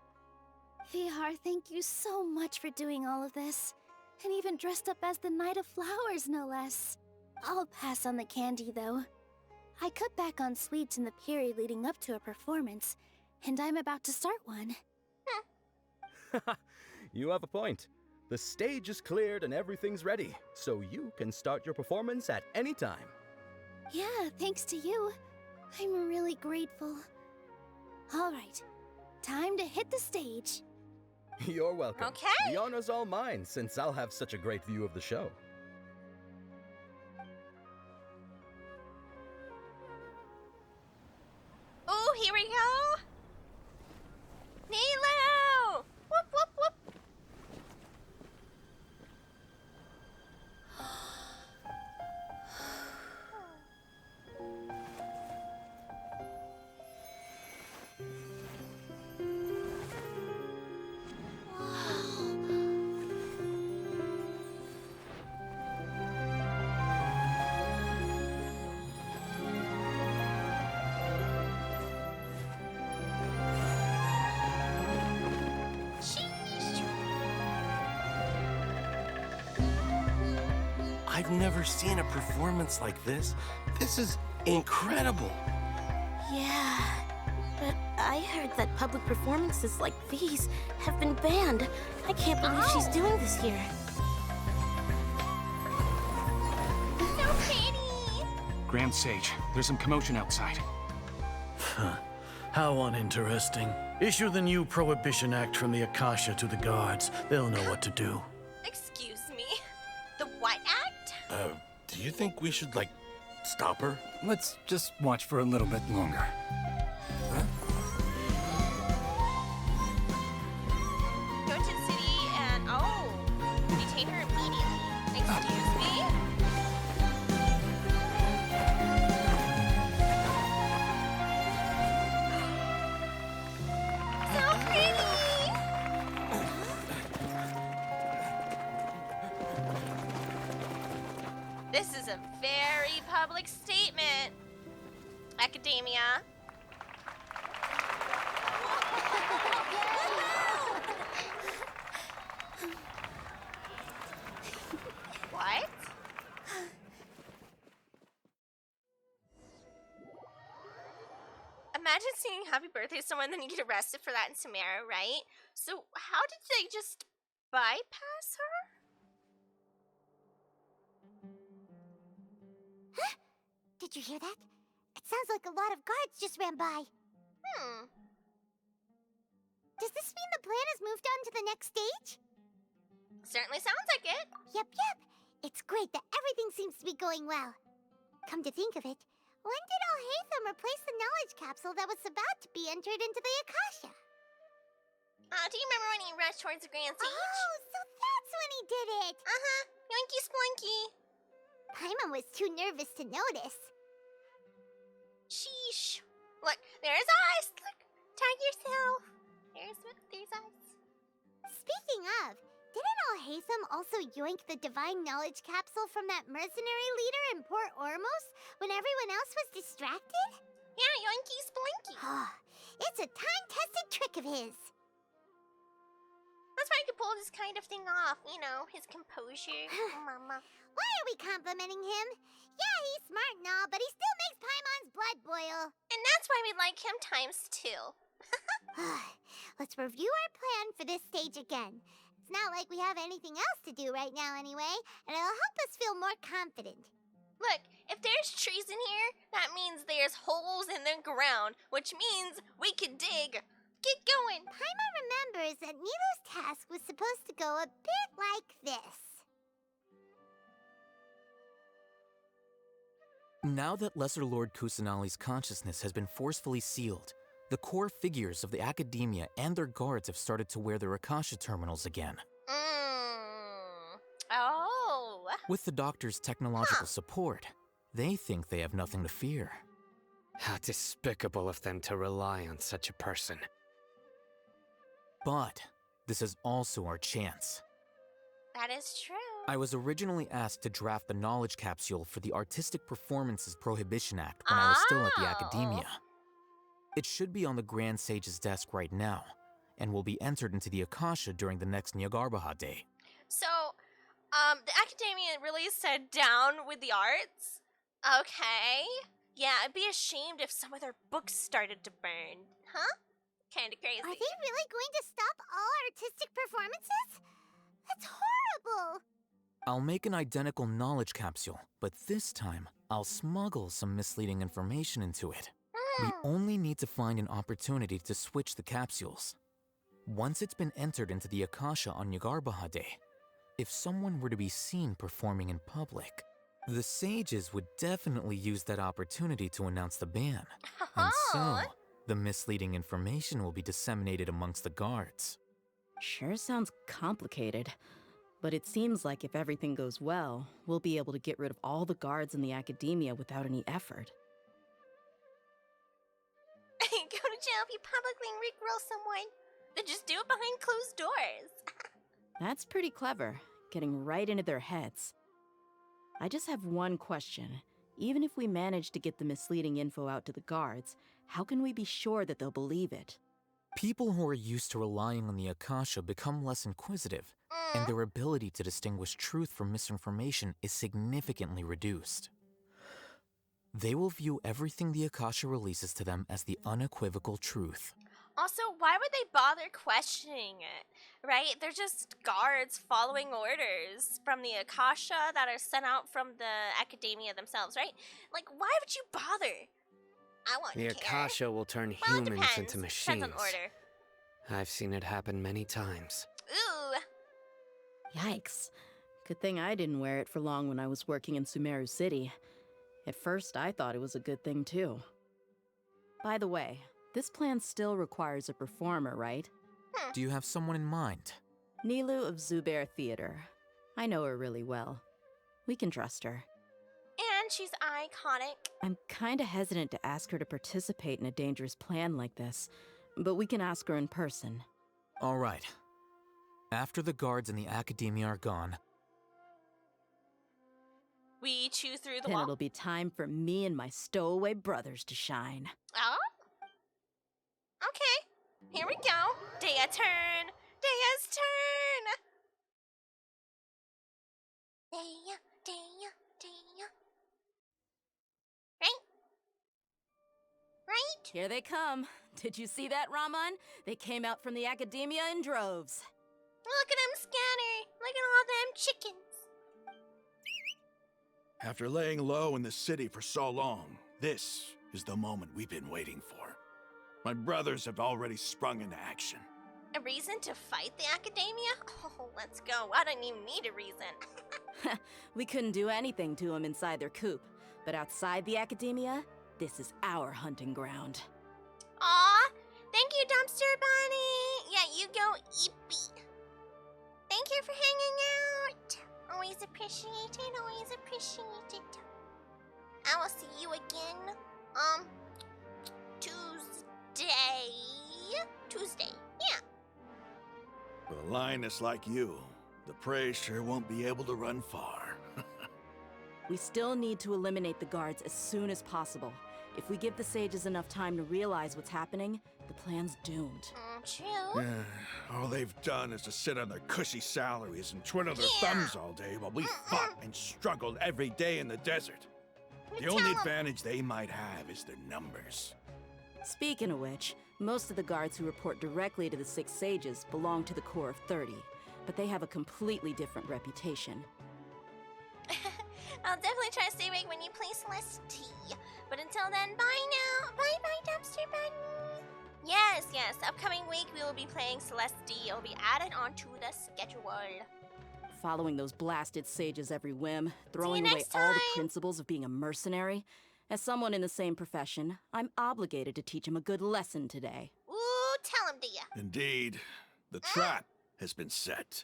Vihar, thank you so much for doing all of this. And even dressed up as the Night of Flowers, no less. I'll pass on the candy, though. I cut back on sweets in the period leading up to a performance, and I'm about to start one. You have a point. The stage is cleared and everything's ready, so you can start your performance at any time. Yeah, thanks to you. I'm really grateful. All right, time to hit the stage. You're welcome. Okay. The honor's all mine, since I'll have such a great view of the show. Oh, here we go. Nilo! Whoop, whoop, whoop. I've never seen a performance like this. This is incredible. Yeah, but I heard that public performances like these have been banned. I can't believe she's doing this here. So pretty. Grand Sage, there's some commotion outside. How uninteresting. Issue the new Prohibition Act from the Akasha to the guards. They'll know what to do. Excuse me. The what act? Do you think we should, like, stop her? Let's just watch for a little bit longer. Go to the city and, detain her immediately. Excuse me? So pretty! This is a very public statement, Academia. What? Imagine singing happy birthday to someone, then you get arrested for that in Samara, right? So how did they just bypass her? Huh? Did you hear that? It sounds like a lot of guards just ran by. Does this mean the plan has moved on to the next stage? Certainly sounds like it. Yep. It's great that everything seems to be going well. Come to think of it, when did Alhaitham replace the knowledge capsule that was about to be entered into the Akasha? Do you remember when he rushed towards the Grand Siege? Oh, so that's when he did it! Yoinky splunky. Paimon was too nervous to notice. Sheesh. Look, there's eyes. Look, tag yourself. There's eyes. Speaking of, didn't Alhaitham also yoink the divine knowledge capsule from that mercenary leader in Port Ormos when everyone else was distracted? Yeah, yoinky splinky. It's a time-tested trick of his. That's why he can pull this kind of thing off, you know, his composure. Mama. Why are we complimenting him? Yeah, he's smart and all, but he still makes Paimon's blood boil. And that's why we like him ×2. Let's review our plan for this stage again. It's not like we have anything else to do right now anyway, and it'll help us feel more confident. Look, if there's trees in here, that means there's holes in the ground, which means we can dig. Get going. Paimon remembers that Nilo's task was supposed to go a bit like this. Now that Lesser Lord Kusanali's consciousness has been forcefully sealed, the core figures of the Academia and their guards have started to wear their Akasha terminals again. Oh. With the doctor's technological support, they think they have nothing to fear. How despicable of them to rely on such a person. But this is also our chance. That is true. I was originally asked to draft the knowledge capsule for the Artistic Performances Prohibition Act when I was still at the Academia. It should be on the Grand Sage's desk right now, and will be entered into the Akasha during the next Nyargarbaha Day. So, the Academia really said down with the arts? Okay. Yeah, I'd be ashamed if some of their books started to burn. Huh? Kinda crazy. Are they really going to stop all artistic performances? That's horrible! I'll make an identical knowledge capsule, but this time, I'll smuggle some misleading information into it. We only need to find an opportunity to switch the capsules. Once it's been entered into the Akasha on Nyargarbaha Day, if someone were to be seen performing in public, the sages would definitely use that opportunity to announce the ban. And so, the misleading information will be disseminated amongst the guards. Sure sounds complicated, but it seems like if everything goes well, we'll be able to get rid of all the guards in the Academia without any effort. Go to jail if you publicly rickroll someone. Then just do it behind closed doors. That's pretty clever, getting right into their heads. I just have one question. Even if we manage to get the misleading info out to the guards, how can we be sure that they'll believe it? People who are used to relying on the Akasha become less inquisitive, and their ability to distinguish truth from misinformation is significantly reduced. They will view everything the Akasha releases to them as the unequivocal truth. Also, why would they bother questioning it, right? They're just guards following orders from the Akasha that are sent out from the Academia themselves, right? Like, why would you bother? I want The Akasha will turn Well, it humans depends. into Depends machines. on order. I've seen it happen many times. Ooh. Yikes. Good thing I didn't wear it for long when I was working in Sumeru City. At first, I thought it was a good thing too. By the way, this plan still requires a performer, right? Do you have someone in mind? Nilu of Zubair Theater. I know her really well. We can trust her. And she's iconic. I'm kinda hesitant to ask her to participate in a dangerous plan like this, but we can ask her in person. All right. After the guards and the Academia are gone, We chew through the Then wall. it'll be time for me and my stowaway brothers to shine. Oh? Okay. Here we go. Daya turn. Daya's turn. Daya. Right? Here they come. Did you see that, Raman? They came out from the Academia in droves. Look at them scatter. Look at all them chickens. After laying low in the city for so long, this is the moment we've been waiting for. My brothers have already sprung into action. A reason to fight the Academia? Oh, let's go. I don't even need a reason. We couldn't do anything to them inside their coop, but outside the Academia, this is our hunting ground. Aw, thank you, Dumpster Bunny. Yeah, you go, Eepy. Thank you for hanging out. Always appreciated, always appreciated. I will see you again, Tuesday. Yeah. With a lioness like you, the prey sure won't be able to run far. We still need to eliminate the guards as soon as possible. If we give the sages enough time to realize what's happening, the plan's doomed. True. All they've done is to sit on their cushy salaries and twiddle their thumbs all day while we fought and struggled every day in the desert. The only advantage they might have is their numbers. Speaking of which, most of the guards who report directly to the 6 sages belong to the Corps of 30, but they have a completely different reputation. I'll definitely try to stay awake when you play Celeste T. But until then, bye now. Bye-bye, Dumpster Button. Yes, upcoming week we will be playing Celeste D. It will be added onto the schedule. Following those blasted sages every whim, throwing away all the principles of being a mercenary. As someone in the same profession, I'm obligated to teach him a good lesson today. Ooh, tell him, do ya? Indeed. The trap has been set.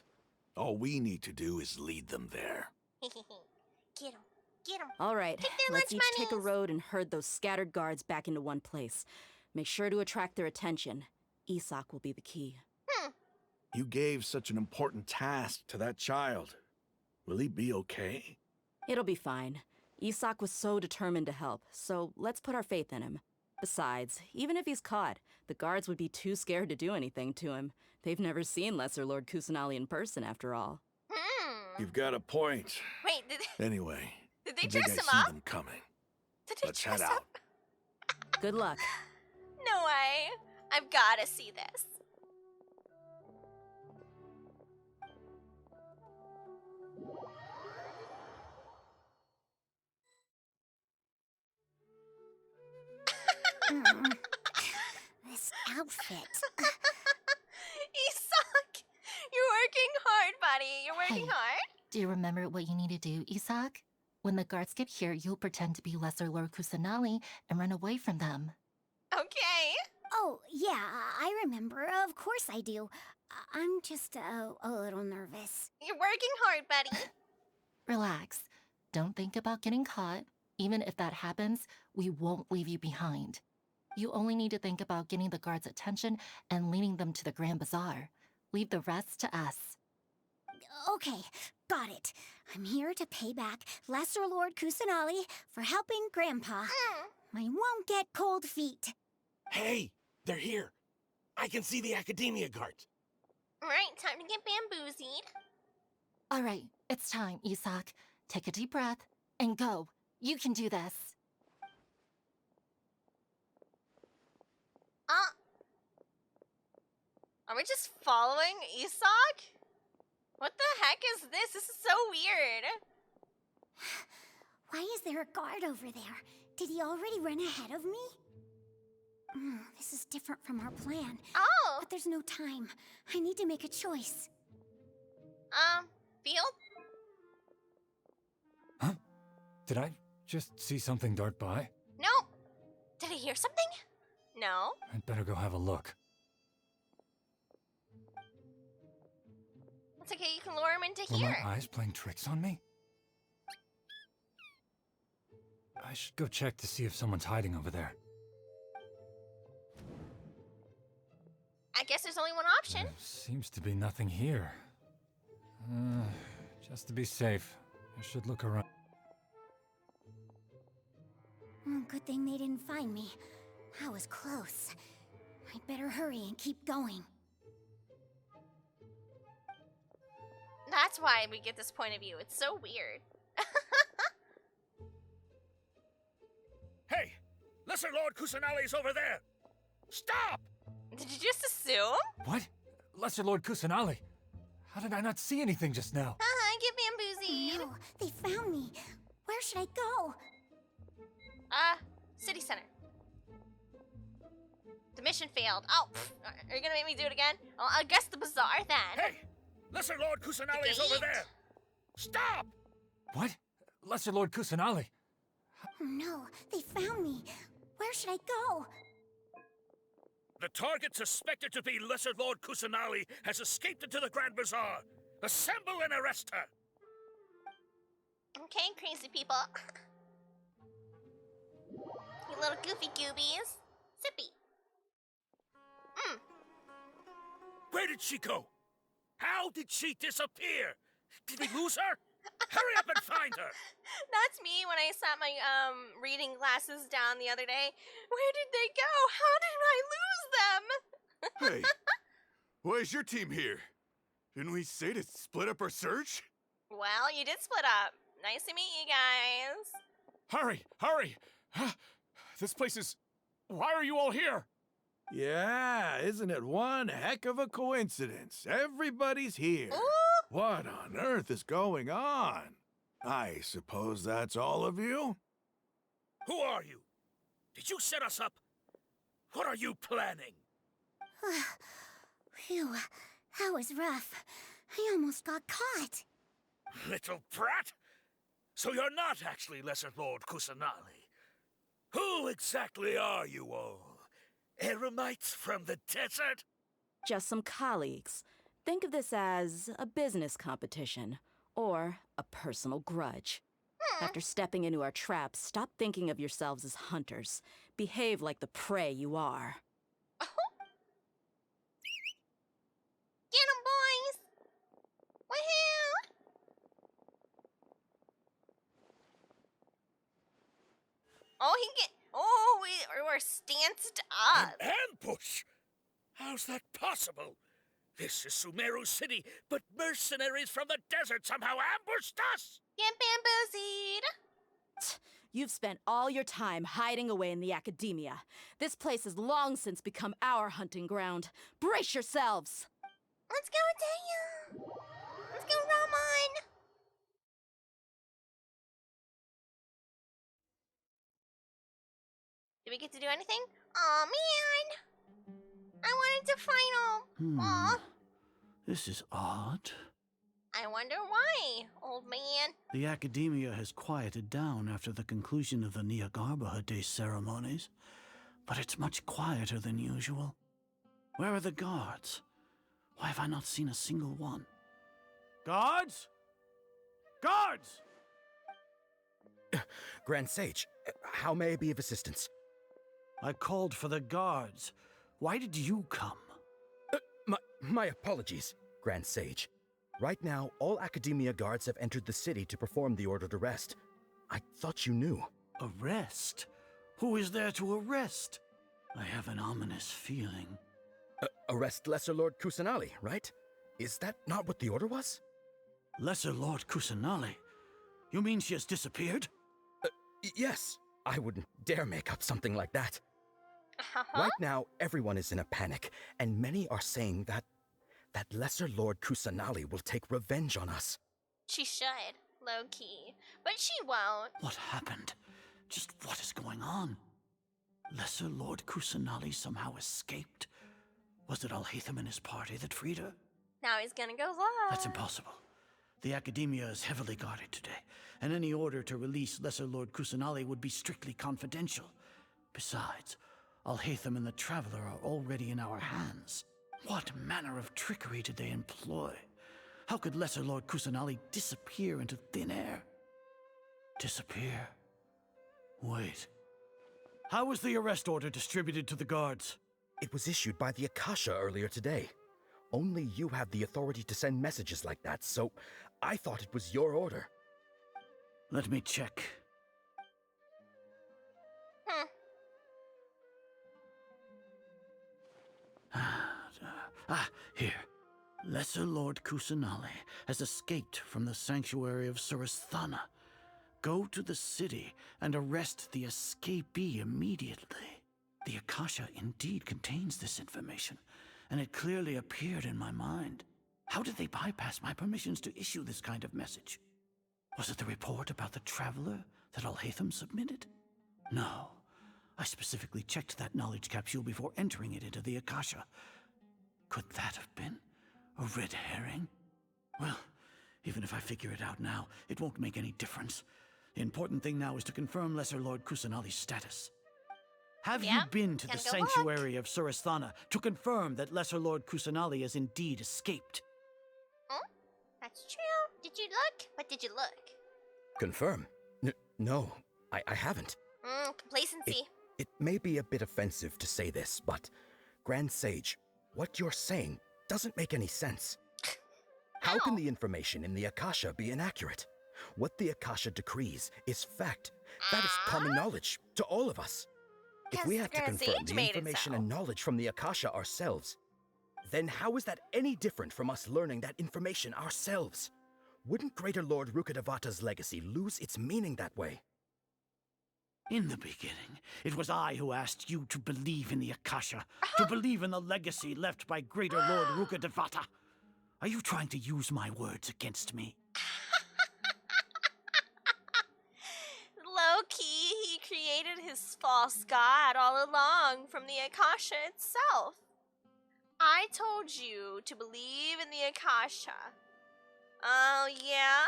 All we need to do is lead them there. Get him. All right, let's each take a road and herd those scattered guards back into one place. Make sure to attract their attention. Isak will be the key. You gave such an important task to that child. Will he be okay? It'll be fine. Isak was so determined to help, so let's put our faith in him. Besides, even if he's caught, the guards would be too scared to do anything to him. They've never seen Lesser Lord Kusanali in person, after all. You've got a point. Wait, Anyway, did they I think dress I him see up? them coming. Did they Let's dress head out. up? Good luck. No way. I've gotta see this. This outfit. Isak! You're working hard, buddy. You're working hard. Do you remember what you need to do, Isak? When the guards get here, you'll pretend to be Lesser Lord Kusanali and run away from them. Okay. Oh, yeah, I remember. Of course I do. I'm just a little nervous. You're working hard, buddy. Relax. Don't think about getting caught. Even if that happens, we won't leave you behind. You only need to think about getting the guards' attention and leading them to the Grand Bazaar. Leave the rest to us. Okay, got it. I'm here to pay back Lesser Lord Kusanali for helping Grandpa. I won't get cold feet. Hey, they're here. I can see the Academia guards. Right, time to get bamboozled. All right, it's time, Isak. Take a deep breath and go. You can do this. Are we just following Isak? What the heck is this? This is so weird. Why is there a guard over there? Did he already run ahead of me? This is different from our plan. Oh! But there's no time. I need to make a choice. Field? Huh? Did I just see something dart by? No. Did I hear something? No. I'd better go have a look. It's okay, you can lure him into Were here. my eyes playing tricks on me? I should go check to see if someone's hiding over there. I guess there's only one option. Seems to be nothing here. Just to be safe, I should look around. Good thing they didn't find me. I was close. I'd better hurry and keep going. That's why we get this point of view. It's so weird. Hey! Lesser Lord Kusanali's over there! Stop! Did you just assume? What? Lesser Lord Kusanali? How did I not see anything just now? Get bamboozled. No, they found me. Where should I go? City Center. The mission failed. Oh, are you gonna make me do it again? Well, I guess the bazaar then. Hey! Lesser Lord Kusanali's over there! Stop! What? Lesser Lord Kusanali? Oh no, they found me. Where should I go? The target suspected to be Lesser Lord Kusanali has escaped into the Grand Bazaar. Assemble and arrest her! Okay, crazy people. You little goofy goobies. Sippy. Where did she go? How did she disappear? Did we lose her? Hurry up and find her! That's me when I sat my reading glasses down the other day. Where did they go? How did I lose them? Hey, why is your team here? Didn't we say to split up our search? Well, you did split up. Nice to meet you guys. Hurry, hurry! This place is... Why are you all here? Yeah, isn't it one heck of a coincidence? Everybody's here. Ooh. What on earth is going on? I suppose that's all of you? Who are you? Did you set us up? What are you planning? Phew, that was rough. I almost got caught. Little brat? So you're not actually Lesser Lord Kusanali. Who exactly are you all? Eremites from the desert? Just some colleagues. Think of this as a business competition, or a personal grudge. After stepping into our traps, stop thinking of yourselves as hunters. Behave like the prey you are. Get 'em, boys! Woohoo! We're stanced up. An ambush? How's that possible? This is Sumeru City, but mercenaries from the desert somehow ambushed us! Get bamboozled! You've spent all your time hiding away in the academia. This place has long since become our hunting ground. Brace yourselves! Let's go, Taya! Let's go, Ramon! Did we get to do anything? Aw, man! I wanted to find him! Aw! This is odd. I wonder why, old man. The academia has quieted down after the conclusion of the Nyagarbha Day ceremonies, but it's much quieter than usual. Where are the guards? Why have I not seen a single one? Guards? Guards! Grand Sage, how may I be of assistance? I called for the guards. Why did you come? My apologies, Grand Sage. Right now, all Academia guards have entered the city to perform the ordered arrest. I thought you knew. Arrest? Who is there to arrest? I have an ominous feeling. Arrest Lesser Lord Kusanali, right? Is that not what the order was? Lesser Lord Kusanali? You mean she has disappeared? Yes. I wouldn't dare make up something like that. Right now, everyone is in a panic, and many are saying that Lesser Lord Kusanali will take revenge on us. She should, low-key, but she won't. What happened? Just what is going on? Lesser Lord Kusanali somehow escaped? Was it Alhaitham and his party that freed her? Now he's gonna go low. That's impossible. The Academia is heavily guarded today, and any order to release Lesser Lord Kusanali would be strictly confidential. Besides, Alhaitham and the Traveler are already in our hands. What manner of trickery did they employ? How could Lesser Lord Kusanali disappear into thin air? Disappear? Wait. How was the arrest order distributed to the guards? It was issued by the Akasha earlier today. Only you have the authority to send messages like that, so I thought it was your order. Let me check. Here. Lesser Lord Kusanali has escaped from the sanctuary of Surasthana. Go to the city and arrest the escapee immediately. The Akasha indeed contains this information, and it clearly appeared in my mind. How did they bypass my permissions to issue this kind of message? Was it the report about the Traveler that Alhaitham submitted? No. I specifically checked that knowledge capsule before entering it into the Akasha. Could that have been a red herring? Well, even if I figure it out now, it won't make any difference. The important thing now is to confirm Lesser Lord Kusanali's status. Have you been to the sanctuary of Surasthana to confirm that Lesser Lord Kusanali has indeed escaped? That's true. Did you look? What did you look? Confirm? No, I haven't. Complacency. It may be a bit offensive to say this, but Grand Sage, what you're saying doesn't make any sense. How can the information in the Akasha be inaccurate? What the Akasha decrees is fact. That is common knowledge to all of us. If we have to confirm the information and knowledge from the Akasha ourselves, then how is that any different from us learning that information ourselves? Wouldn't Greater Lord Rukkhadevata's legacy lose its meaning that way? In the beginning, it was I who asked you to believe in the Akasha, to believe in the legacy left by Greater Lord Rukkhadevata. Are you trying to use my words against me? Low-key, he created his false god all along from the Akasha itself. I told you to believe in the Akasha. Oh, yeah?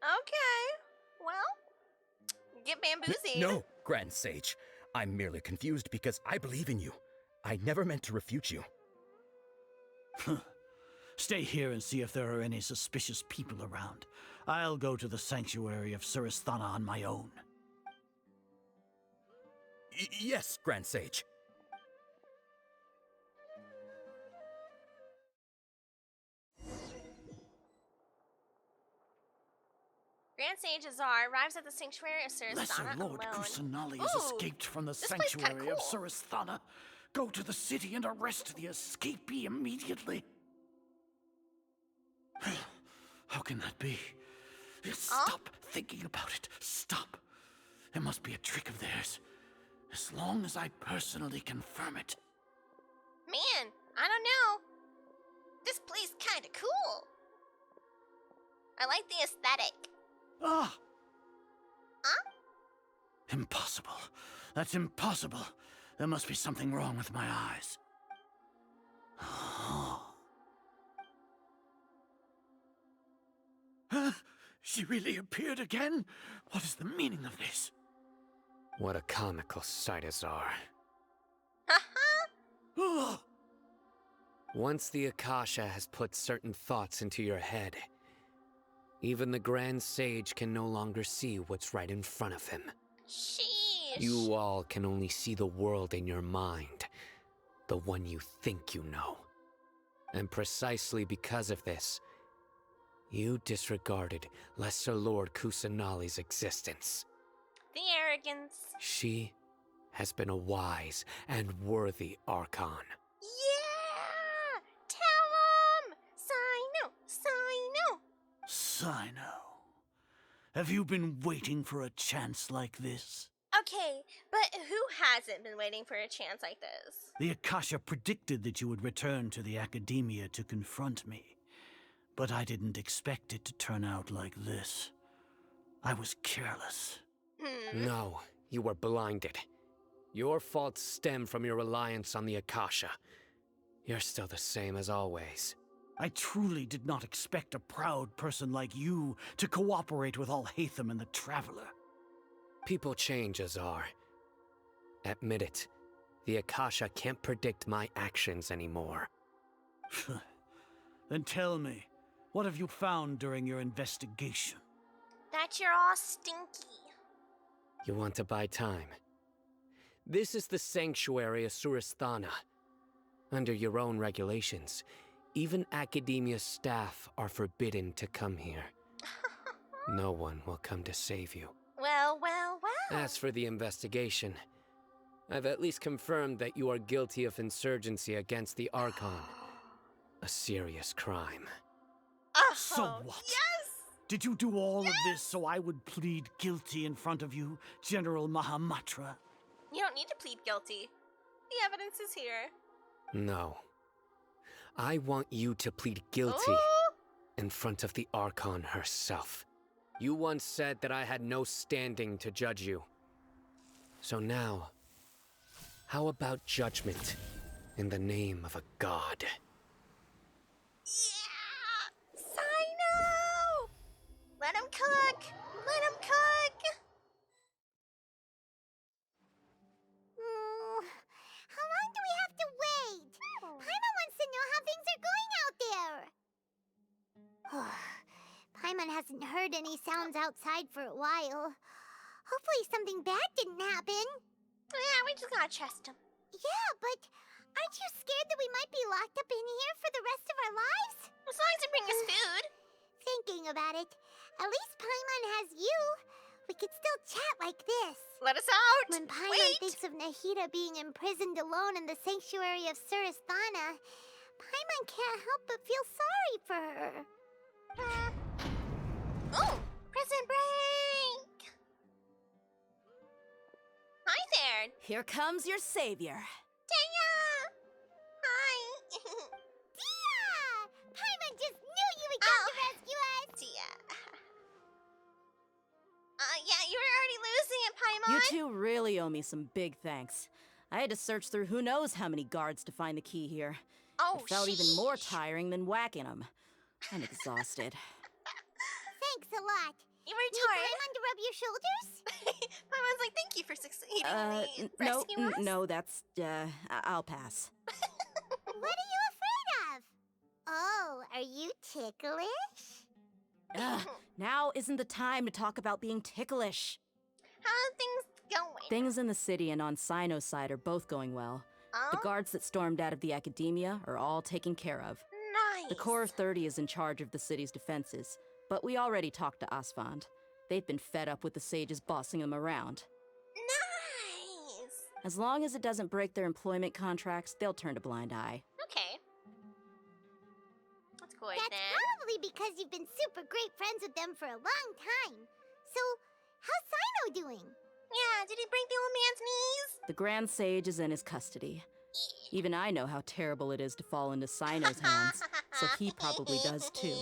Okay. Well, get bamboozled. No, Grand Sage. I'm merely confused because I believe in you. I never meant to refute you. Stay here and see if there are any suspicious people around. I'll go to the sanctuary of Surasthana on my own. Yes, Grand Sage. Grand Sage Azar arrives at the sanctuary of Surasthana Lesser Lord alone. Kusanali has escaped from the sanctuary of Surasthana. Go to the city and arrest the escapee immediately. How can that be? Stop thinking about it. Stop. It must be a trick of theirs. As long as I personally confirm it. Man, I don't know. This place kinda cool. I like the aesthetic. Ah! Huh? Impossible. That's impossible. There must be something wrong with my eyes. She really appeared again? What is the meaning of this? What a comical sight, Azar. Once the Akasha has put certain thoughts into your head, even the Grand Sage can no longer see what's right in front of him. Sheesh. You all can only see the world in your mind, the one you think you know. And precisely because of this, you disregarded Lesser Lord Kusanali's existence. The arrogance. She has been a wise and worthy Archon. Yeah! Tell him! Sino. Have you been waiting for a chance like this? Okay, but who hasn't been waiting for a chance like this? The Akasha predicted that you would return to the Academia to confront me. But I didn't expect it to turn out like this. I was careless. No, you were blinded. Your faults stem from your reliance on the Akasha. You're still the same as always. I truly did not expect a proud person like you to cooperate with Alhaitham and the Traveler. People change, Azar. Admit it. The Akasha can't predict my actions anymore. Then tell me, what have you found during your investigation? That you're all stinky. You want to buy time? This is the sanctuary of Surasthana. Under your own regulations, even Academia staff are forbidden to come here. No one will come to save you. Well. As for the investigation, I've at least confirmed that you are guilty of insurgency against the Archon. A serious crime. Oh, so what? Yes! Did you do all of this so I would plead guilty in front of you, General Mahamatra? You don't need to plead guilty. The evidence is here. No. I want you to plead guilty in front of the Archon herself. You once said that I had no standing to judge you. So now, how about judgment in the name of a god? Yeah! Sino! Let him cook! Let him cook! How long do we have to wait? Paimon wants to know how things are going out there. Paimon hasn't heard any sounds outside for a while. Hopefully something bad didn't happen. Yeah, we just gotta trust him. Yeah, but Aren't you scared that we might be locked up in here for the rest of our lives? As long as you bring us food. Thinking about it, at least Paimon has you. We could still chat like this. Let us out! When Paimon thinks of Nahida being imprisoned alone in the sanctuary of Surasthana, Paimon can't help but feel sorry for her. Oh! Prison break! Hi there! Here comes your savior. Taya! Hi! Tia! Paimon just knew you would come to rescue us! Tia. Yeah, you were already losing it, Paimon! You two really owe me some big thanks. I had to search through who knows how many guards to find the key here. Oh, it felt even more tiring than whacking them. I'm exhausted. Thanks a lot. You were tired? Need Paimon to rub your shoulders? Paimon's like, thank you for succeeding me. Rescue us? No, that's, I'll pass. What are you afraid of? Oh, are you ticklish? Now isn't the time to talk about being ticklish. How are things going? Things in the city and on Sino's side are both going well. The guards that stormed out of the academia are all taken care of. Nice! The Corps of 30 is in charge of the city's defenses, but we already talked to Asfand. They've been fed up with the sages bossing them around. Nice! As long as it doesn't break their employment contracts, they'll turn a blind eye. Okay. That's good That's then. probably because you've been super great friends with them for a long time. So, how's Sino doing? Yeah, did he break the old man's knees? The Grand Sage is in his custody. Even I know how terrible it is to fall into Sino's hands, so he probably does too.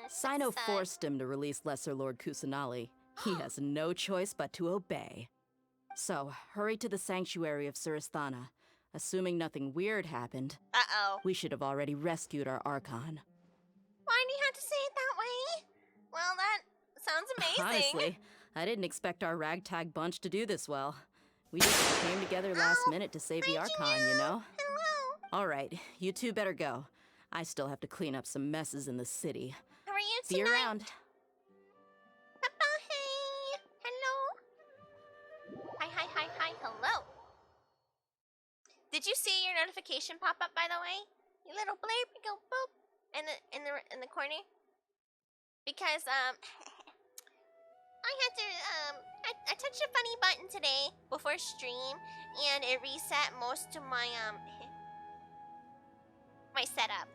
Sino forced him to release Lesser Lord Kusanali. He has no choice but to obey. So, hurry to the sanctuary of Surasthana. Assuming nothing weird happened, we should have already rescued our Archon. Why do you have to say it that way? Well, that sounds amazing. Honestly, I didn't expect our ragtag bunch to do this well. We just came together last minute to save the Archon, you know? Hello. All right, you two better go. I still have to clean up some messes in the city. How are you tonight? See you around. Papa, hey. Hello. Hi, hello. Did you see your notification pop up, by the way? Your little blurb go boop in the corner. Because I had to I touched a funny button today before stream, and it reset most of my my setup.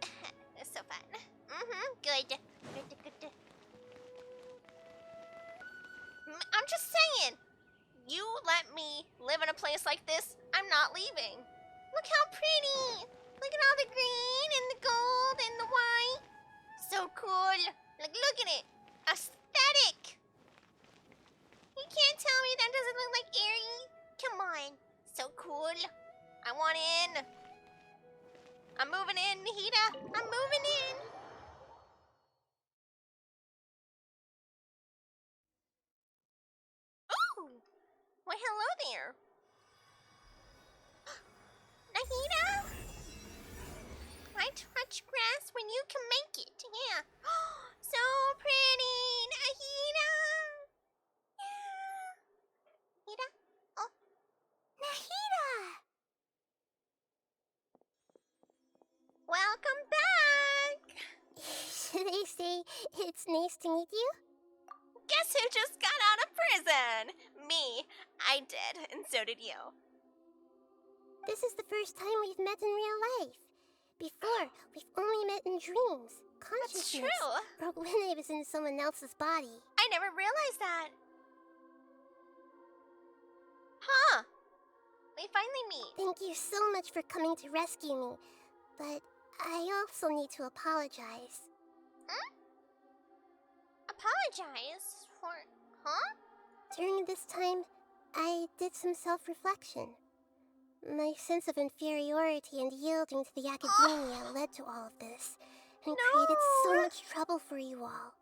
It's so fun. Good. I'm just saying, you let me live in a place like this, I'm not leaving. Look how pretty! Look at all the green and the gold and the white. So cool. Like, look at it. Aesthetic. You can't tell me that doesn't look like Airy. Come on. So cool. I want in. I'm moving in, Nahida. I'm moving in. Ooh. Why, hello there. Nahida? I touch grass when you can make it. Yeah. So pretty. Nahida. Yeah. Nahida? Oh. Nahida! Welcome back! Should I say it's nice to meet you? Guess who just got out of prison? Me. I did, and so did you. This is the first time we've met in real life. Before, we've only met in dreams, consciousness, That's true. or when I was in someone else's body. I never realized that. Huh. We finally meet. Thank you so much for coming to rescue me, but I also need to apologize. Apologize for... Huh? During this time, I did some self-reflection. My sense of inferiority and yielding to the academia led to all of this, and created so much trouble for you all.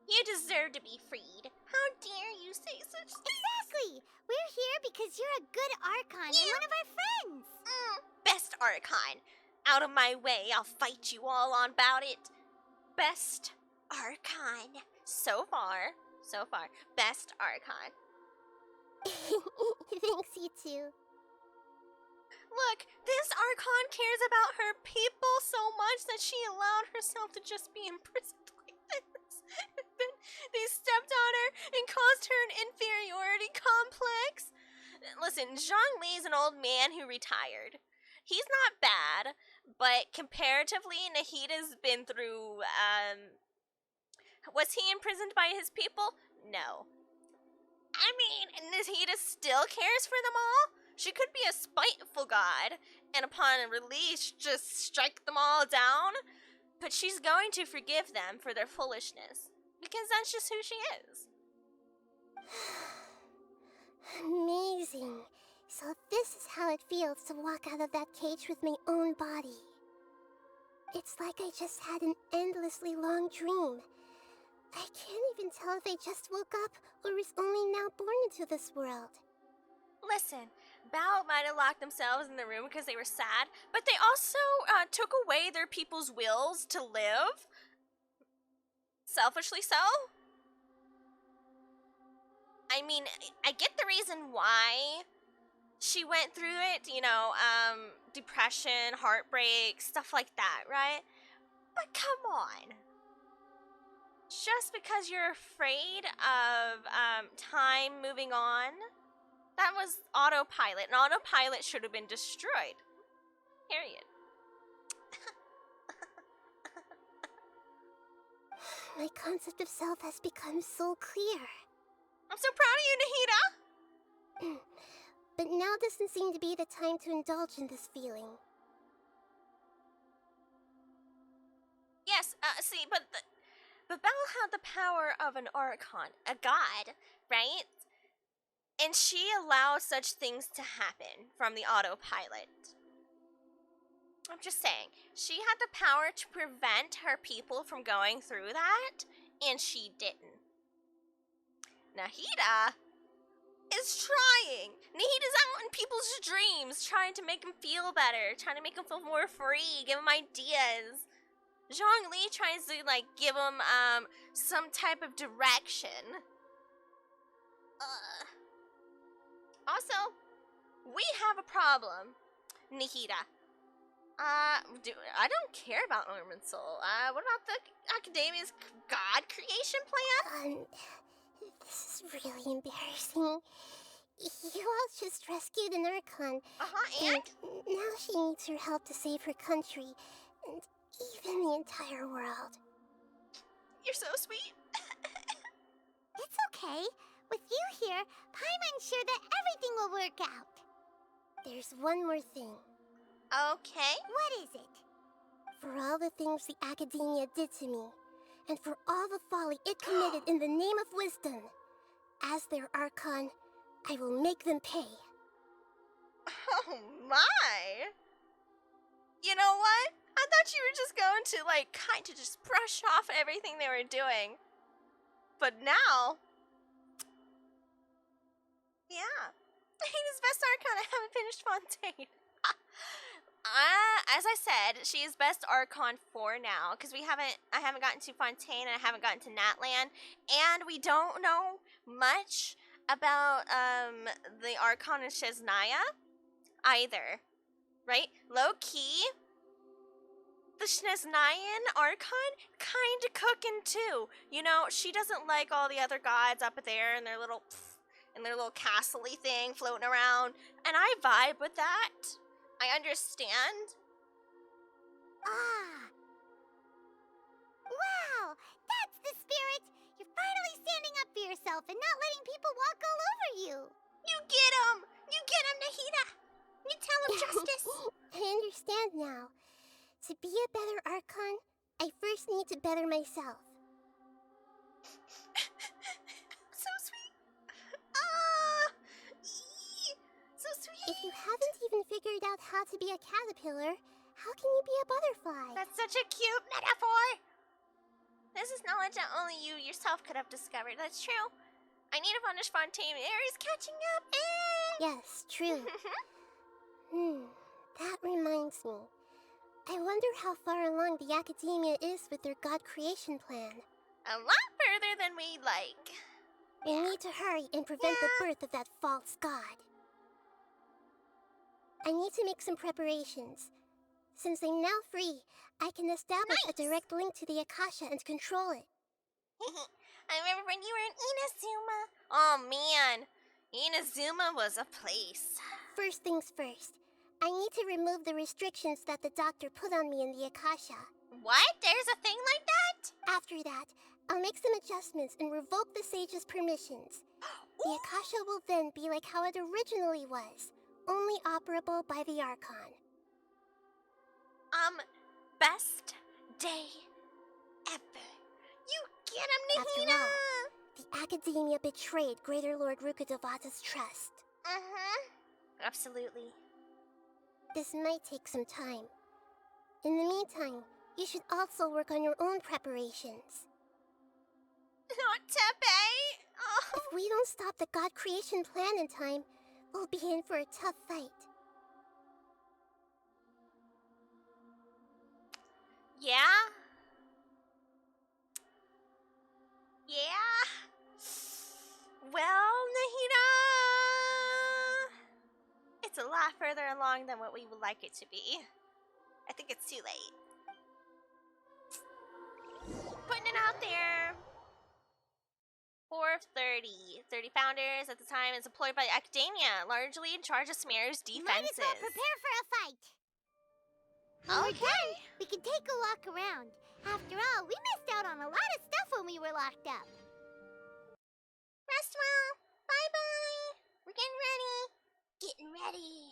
You deserve to be freed. How dare you say such things? Exactly! We're here because you're a good Archon and one of our friends! Best Archon. Out of my way, I'll fight you all on about it. Best Archon. So far. Best Archon. Thanks, you two. Look, this Archon cares about her people so much that she allowed herself to just be imprisoned like this. Then they stepped on her and caused her an inferiority complex. Listen, Zhongli is an old man who retired. He's not bad, but comparatively, Nahida's been through, was he imprisoned by his people? No. I mean, Nahida still cares for them all? She could be a spiteful god, and upon release, just strike them all down. But she's going to forgive them for their foolishness, because that's just who she is. Amazing. So this is how it feels to walk out of that cage with my own body. It's like I just had an endlessly long dream. I can't even tell if I just woke up or was only now born into this world. Listen, Bao might have locked themselves in the room because they were sad, but they also took away their people's wills to live. Selfishly so. I mean, I get the reason why she went through it, you know, depression, heartbreak, stuff like that, right? But come on. Just because you're afraid of time moving on, that was autopilot, and autopilot should have been destroyed. Period. My concept of self has become so clear. I'm so proud of you, Nahida! But now doesn't seem to be the time to indulge in this feeling. Yes, see, but Belle had the power of an Archon, a god, right? And she allowed such things to happen from the autopilot. I'm just saying, she had the power to prevent her people from going through that, and she didn't. Nahida is trying. Nahida's out in people's dreams, trying to make them feel better, trying to make them feel more free, give them ideas. Zhongli tries to, like, give them, some type of direction. Also, we have a problem, Nahida. I don't care about Ormansul. What about the Academia's god creation plan? This is really embarrassing. You all just rescued an Archon. And? Now she needs your help to save her country, and even the entire world. You're so sweet. It's okay. With you here, Paimon's sure that everything will work out. There's one more thing. Okay. What is it? For all the things the Academia did to me, and for all the folly it committed in the name of wisdom, as their Archon, I will make them pay. Oh my! You know what? I thought you were just going to, like, kind of just brush off everything they were doing. But now... Yeah. He's best Archon. I haven't finished Fontaine. As I said, she is best Archon for now, because I haven't gotten to Fontaine, and I haven't gotten to Natlan, and we don't know much about, the Archon of Shesnaya either, right? Low-key, the Shesnayan Archon kinda cooking too. You know, she doesn't like all the other gods up there and their little castle-y thing floating around, and I vibe with that. I understand. Wow! That's the spirit! You're finally standing up for yourself and not letting people walk all over you! You get him! You get him, Nahida! You tell him justice! I understand now. To be a better Archon, I first need to better myself. So sweet! So sweet! If you haven't even figured out how to be a caterpillar, how can you be a butterfly? That's such a cute metaphor! This is knowledge that only you yourself could have discovered. That's true. I need to punish Fontaine. Aries catching up. Yes, true. That reminds me. I wonder how far along the Academia is with their god creation plan. A lot further than we'd like. We need to hurry and prevent the birth of that false god. I need to make some preparations. Since I'm now free, I can establish a direct link to the Akasha and control it. I remember when you were in Inazuma. Oh man, Inazuma was a place. First things first, I need to remove the restrictions that the doctor put on me in the Akasha. What? There's a thing like that? After that, I'll make some adjustments and revoke the sage's permissions. The Akasha will then be like how it originally was, only operable by the Archon. Best day ever. You get him, After Nahina! all, the Academia betrayed Greater Lord Rukkhadevata's trust. Absolutely. This might take some time. In the meantime, you should also work on your own preparations. Not Tepe! Oh. If we don't stop the God creation plan in time, we'll be in for a tough fight. Yeah? Yeah? Well, Nahida, it's a lot further along than what we would like it to be. I think it's too late. Putting it out there. 430. 30 founders at the time is employed by Academia, largely in charge of Smear's defenses. Might as well prepare for a fight. Okay. We can take a walk around. After all, we missed out on a lot of stuff when we were locked up. Rest well. Bye-bye. We're getting ready. Getting ready.